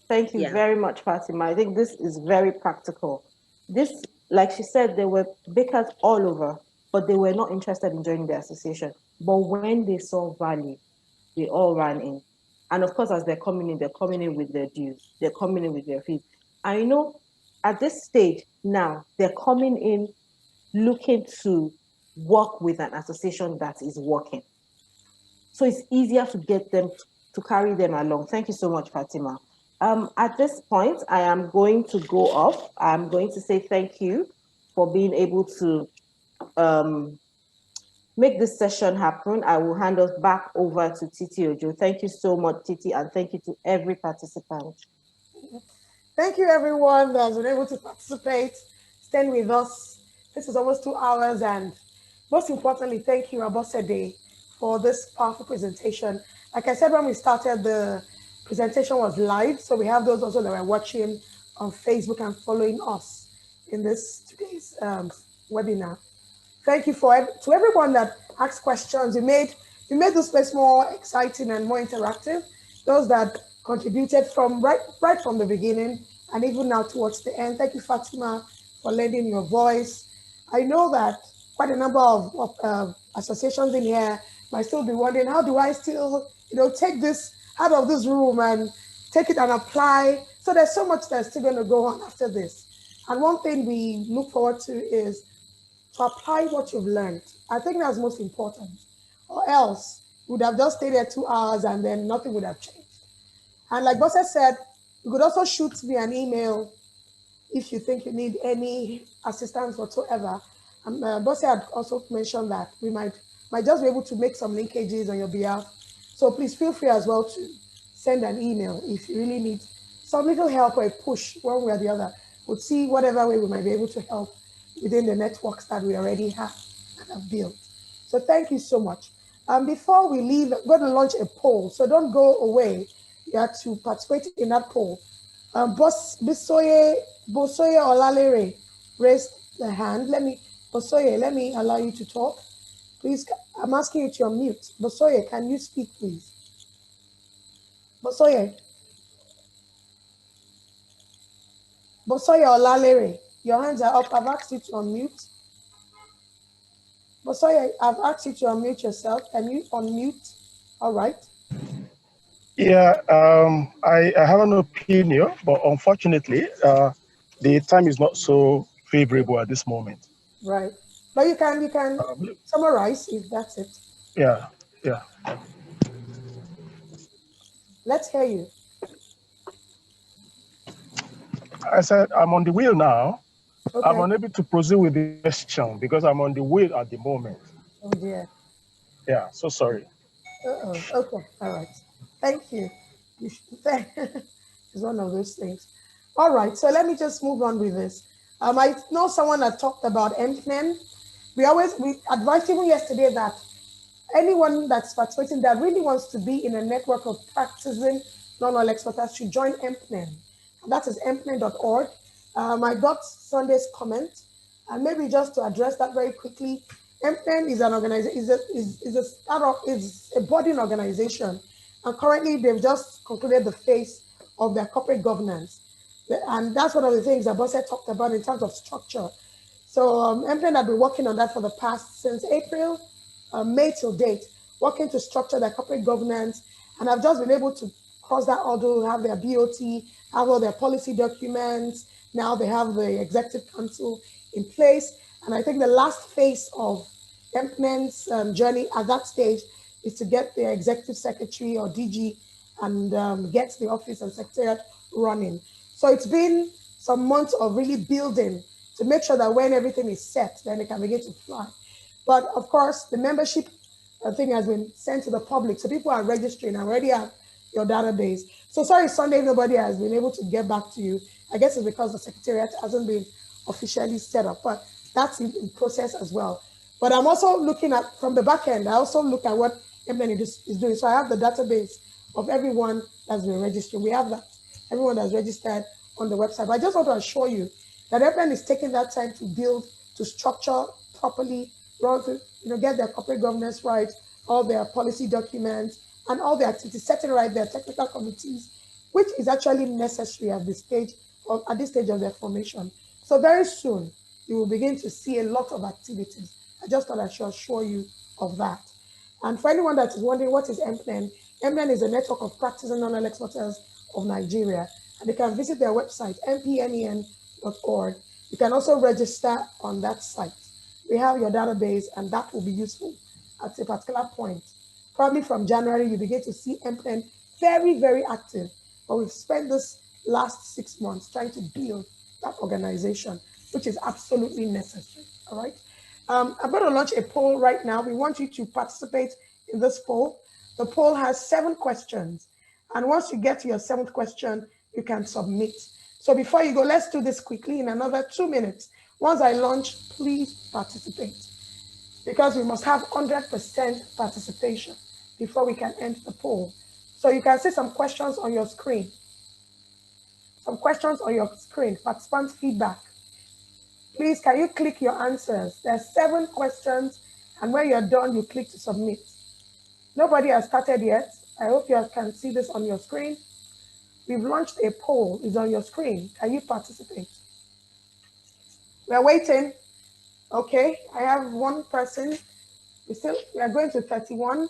Thank you very much, Fatima. I think this is very practical. This, like she said, there were bakers all over, but they were not interested in joining the association. But when they saw value, they all ran in. And of course, as they're coming in with their dues. They're coming in with their fees. And you know, at this stage now, they're coming in looking to work with an association that is working. So it's easier to get them, to carry them along. Thank you so much, Fatima. At this point, I am going to go off. I'm going to say thank you for being able to make this session happen. I will hand us back over to Titi Ojo. Thank you so much, Titi, and thank you to every participant. Thank you, everyone that has been able to participate, stand with us. This is almost 2 hours, and most importantly, thank you, Abosede, for this powerful presentation. Like I said, when we started, the presentation was live, so we have those also that were watching on Facebook and following us in this today's webinar. Thank you to everyone that asked questions. You made this place more exciting and more interactive. Those that contributed from right from the beginning and even now towards the end. Thank you, Fatima, for lending your voice. I know that quite a number of associations in here might still be wondering, how do I still, take this out of this room and take it and apply? So there's so much that's still going to go on after this. And one thing we look forward to is to apply what you've learned. I think that's most important. Or else you would have just stayed there 2 hours and then nothing would have changed. And like Bosse said, you could also shoot me an email if you think you need any assistance whatsoever. Bosse had also mentioned that we might just be able to make some linkages on your behalf. So please feel free as well to send an email if you really need some little help or a push one way or the other. We'll see whatever way we might be able to help within the networks that we already have and have built. So thank you so much. Before we leave, I'm going to launch a poll, so don't go away. You have to participate in that poll. Bosoye Olalere raised the hand. Bosoye, let me allow you to talk. Please, I'm asking you to unmute. Bosoye, can you speak, please? Bosoye. Bosoye Olalere, your hands are up. I've asked you to unmute. Bosoye, I've asked you to unmute yourself. Can you unmute? All right. Yeah, I have an opinion, but unfortunately, the time is not so favorable at this moment. Right. But you can summarize if that's it. Yeah. Let's hear you. I said I'm on the wheel now. Okay. I'm unable to proceed with the question because I'm on the wheel at the moment. Oh dear. Yeah, so sorry. Okay, all right. Thank you. It's one of those things. All right, so let me just move on with this. I know someone that talked about MPNEN. We advised even yesterday that anyone that's participating that really wants to be in a network of practicing non-oil exporters should join MPNEN. And that is mpnen.org. I got Sunday's comment, and maybe just to address that very quickly, MPNEN is an organization, is a boarding organization, and currently they've just concluded the phase of their corporate governance, and that's one of the things that Bosse talked about in terms of structure. So MPNEN have been working on that for the past since April, May till date, working to structure their corporate governance, and I've just been able to cross that hurdle, have their BOT, have all their policy documents. Now they have the executive council in place. And I think the last phase of MPNEN's journey at that stage is to get the executive secretary or DG and get the office and secretariat running. So it's been some months of really building to make sure that when everything is set, then it can begin to fly. But of course, the membership thing has been sent to the public. So people are registering and already have your database. So sorry, Sunday, nobody has been able to get back to you. I guess it's because the secretariat hasn't been officially set up, but that's in process as well. But I'm also looking at, from the back end, I also look at what MPNEN is doing. So I have the database of everyone that's been registered. We have that, everyone that's registered on the website. But I just want to assure you that MPNEN is taking that time to build, to structure properly, to get their corporate governance right, all their policy documents, and all the activities, setting right their technical committees, which is actually necessary at this stage of their formation. So very soon, you will begin to see a lot of activities. I just thought I should assure you of that. And for anyone that is wondering what is MPNEN, MPNEN is a network of practicing non-oil exporters of Nigeria, and they can visit their website, mpnen.org. You can also register on that site. We have your database, and that will be useful at a particular point. Probably from January, you begin to see MPNEN very, very active. But we've spent this last 6 months trying to build that organization, which is absolutely necessary, all right? I'm going to launch a poll right now. We want you to participate in this poll. The poll has 7 questions. And once you get to your 7th question, you can submit. So before you go, let's do this quickly in another 2 minutes. Once I launch, please participate, because we must have 100% participation before we can end the poll. So you can see some questions on your screen. Some questions on your screen, participant feedback. Please, can you click your answers? There's 7 questions, and when you're done, you click to submit. Nobody has started yet. I hope you can see this on your screen. We've launched a poll. It's on your screen. Can you participate? We're waiting. Okay, I have 1 person. We are going to 31.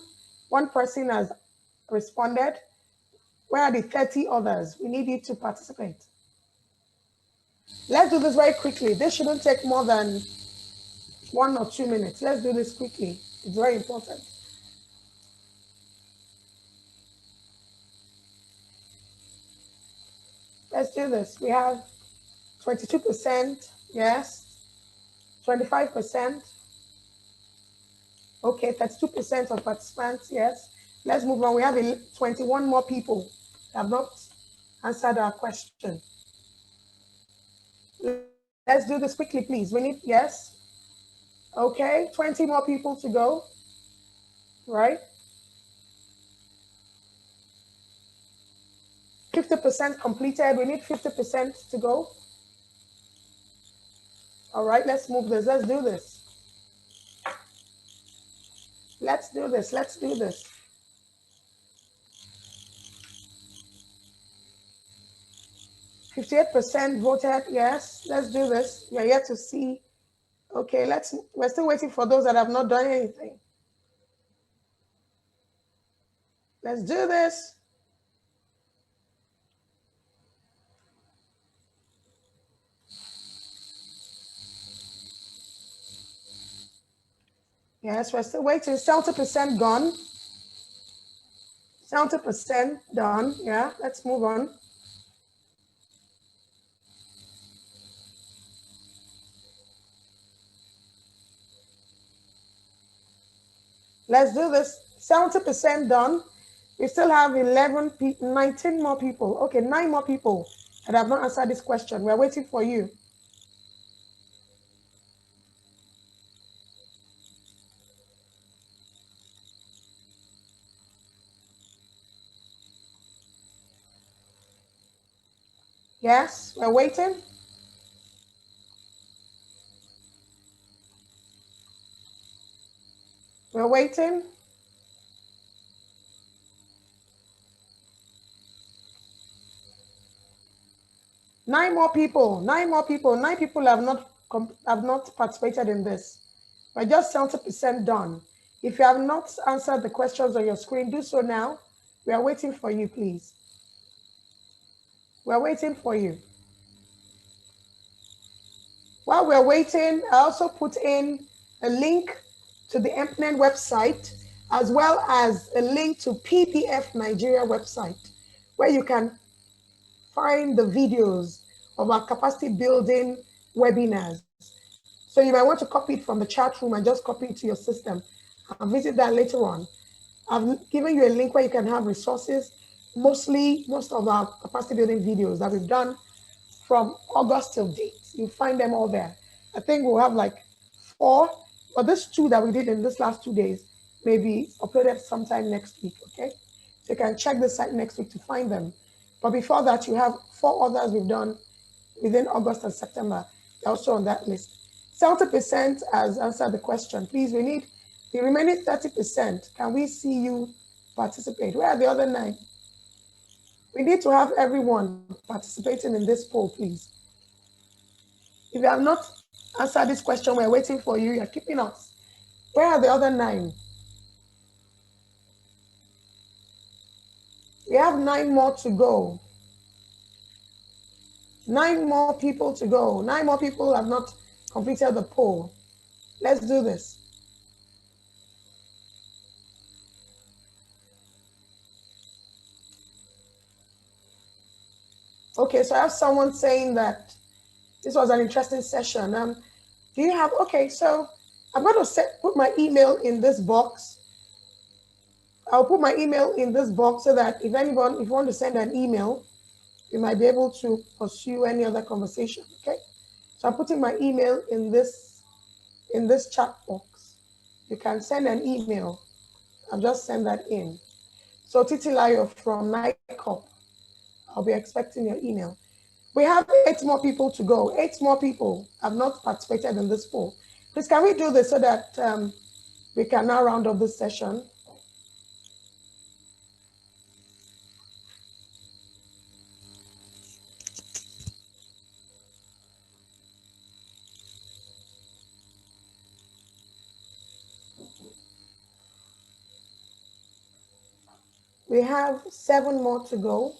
1 person has responded. Where are the 30 others? We need you to participate. Let's do this very quickly. This shouldn't take more than 1 or 2 minutes. Let's do this quickly. It's very important. Let's do this. We have 22%, yes. 25%. Okay, 32% of participants, yes. Let's move on. We have 21 more people that have not answered our question. Let's do this quickly, please. We need, yes. Okay, 20 more people to go, right? 50% completed. We need 50% to go. All right, let's move this. Let's do this. Let's do this. Let's do this. %58 voted yes. Let's do this. We are yet to see. Okay, we're still waiting for those that have not done anything. Let's do this. Yes, we're still waiting. 70% gone. 70% done. Yeah, let's move on. Let's do this. 70% done. We still have 19 more people. Okay, 9 more people that have not answered this question. We're waiting for you. Yes, we're waiting. We're waiting. Nine more people. 9 people have not participated in this. We're just 70% done. If you have not answered the questions on your screen, do so now. We are waiting for you, please. We're waiting for you. While we're waiting, I also put in a link to the MPNED website, as well as a link to PPF Nigeria website, where you can find the videos of our capacity building webinars. So you might want to copy it from the chat room and just copy it to your system and visit that later on. I've given you a link where you can have resources, most of our capacity building videos that we've done from August till date. You'll find them all there. I think we'll have like 4, but these 2 that we did in this last 2 days may be uploaded sometime next week, okay? So you can check the site next week to find them. But before that, you have 4 others we've done within August and September. They're also on that list. 70% has answered the question. Please, we need the remaining 30%. Can we see you participate? Where are the other 9? We need to have everyone participating in this poll, please. If you have not answered this question, we're waiting for you. You're keeping us. Where are the other 9? We have 9 more to go. 9 more people to go. 9 more people have not completed the poll. Let's do this. Okay, so I have someone saying that this was an interesting session. Do you have, okay, so I'm going to put my email in this box. I'll put my email in this box so that if you want to send an email, you might be able to pursue any other conversation, okay? So I'm putting my email in this chat box. You can send an email. I'll just send that in. So Titilayo from NICOP, I'll be expecting your email. We have 8 more people to go. 8 more people have not participated in this poll. Please, can we do this so that we can now round up this session? We have 7 more to go.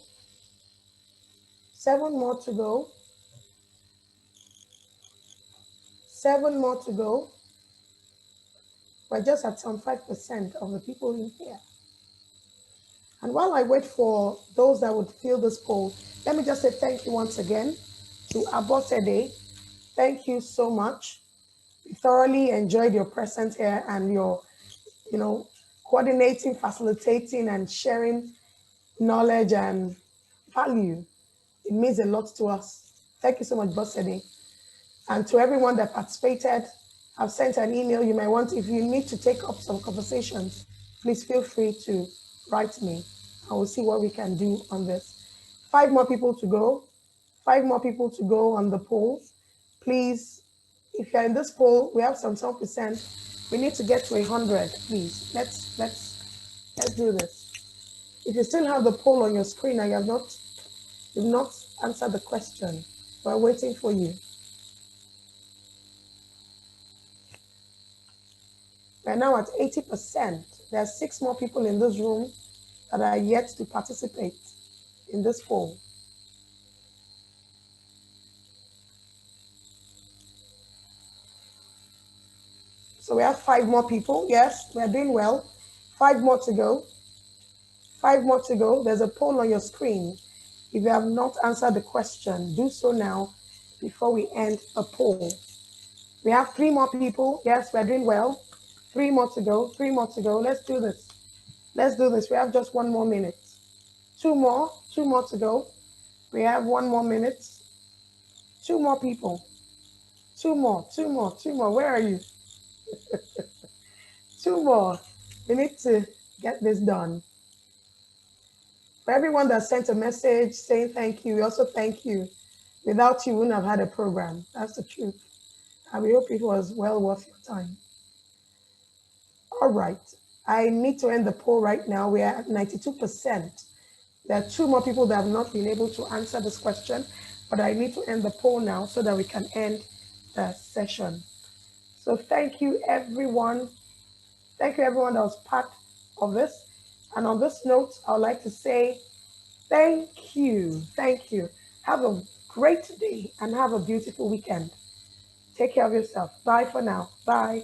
7 more to go. 7 more to go. We're just at some 5% of the people in here. And while I wait for those that would fill this poll, let me just say thank you once again to Abosede. Thank you so much. We thoroughly enjoyed your presence here and your, coordinating, facilitating, and sharing knowledge and value. It means a lot to us. Thank you so much, Bosede. And to everyone that participated, I've sent an email. You may want, if you need to take up some conversations, please feel free to write me. I will see what we can do on this. 5 more people to go. 5 more people to go on the poll. Please, if you're in this poll, we have some 10%. We need to get to 100, please. Let's do this. If you still have the poll on your screen and you've not answered the question, we're waiting for you. We're now at 80%. There are 6 more people in this room that are yet to participate in this poll. So we have 5 more people. Yes, we're doing well. 5 more to go. 5 more to go. There's a poll on your screen. If you have not answered the question, do so now before we end the poll. We have 3 more people. Yes, we're doing well. 3 more to go. 3 more to go. Let's do this. Let's do this. We have just 1 more minute. 2 more. 2 more to go. We have 1 more minute. 2 more people. 2 more. 2 more. 2 more. Where are you? 2 more. We need to get this done. For everyone that sent a message saying thank you, we also thank you. Without you, we wouldn't have had a program. That's the truth. And we hope it was well worth your time. All right. I need to end the poll right now. We are at 92%. There are 2 more people that have not been able to answer this question, but I need to end the poll now so that we can end the session. So thank you, everyone. Thank you, everyone that was part of this. And on this note, I would like to say thank you. Thank you. Have a great day and have a beautiful weekend. Take care of yourself. Bye for now. Bye.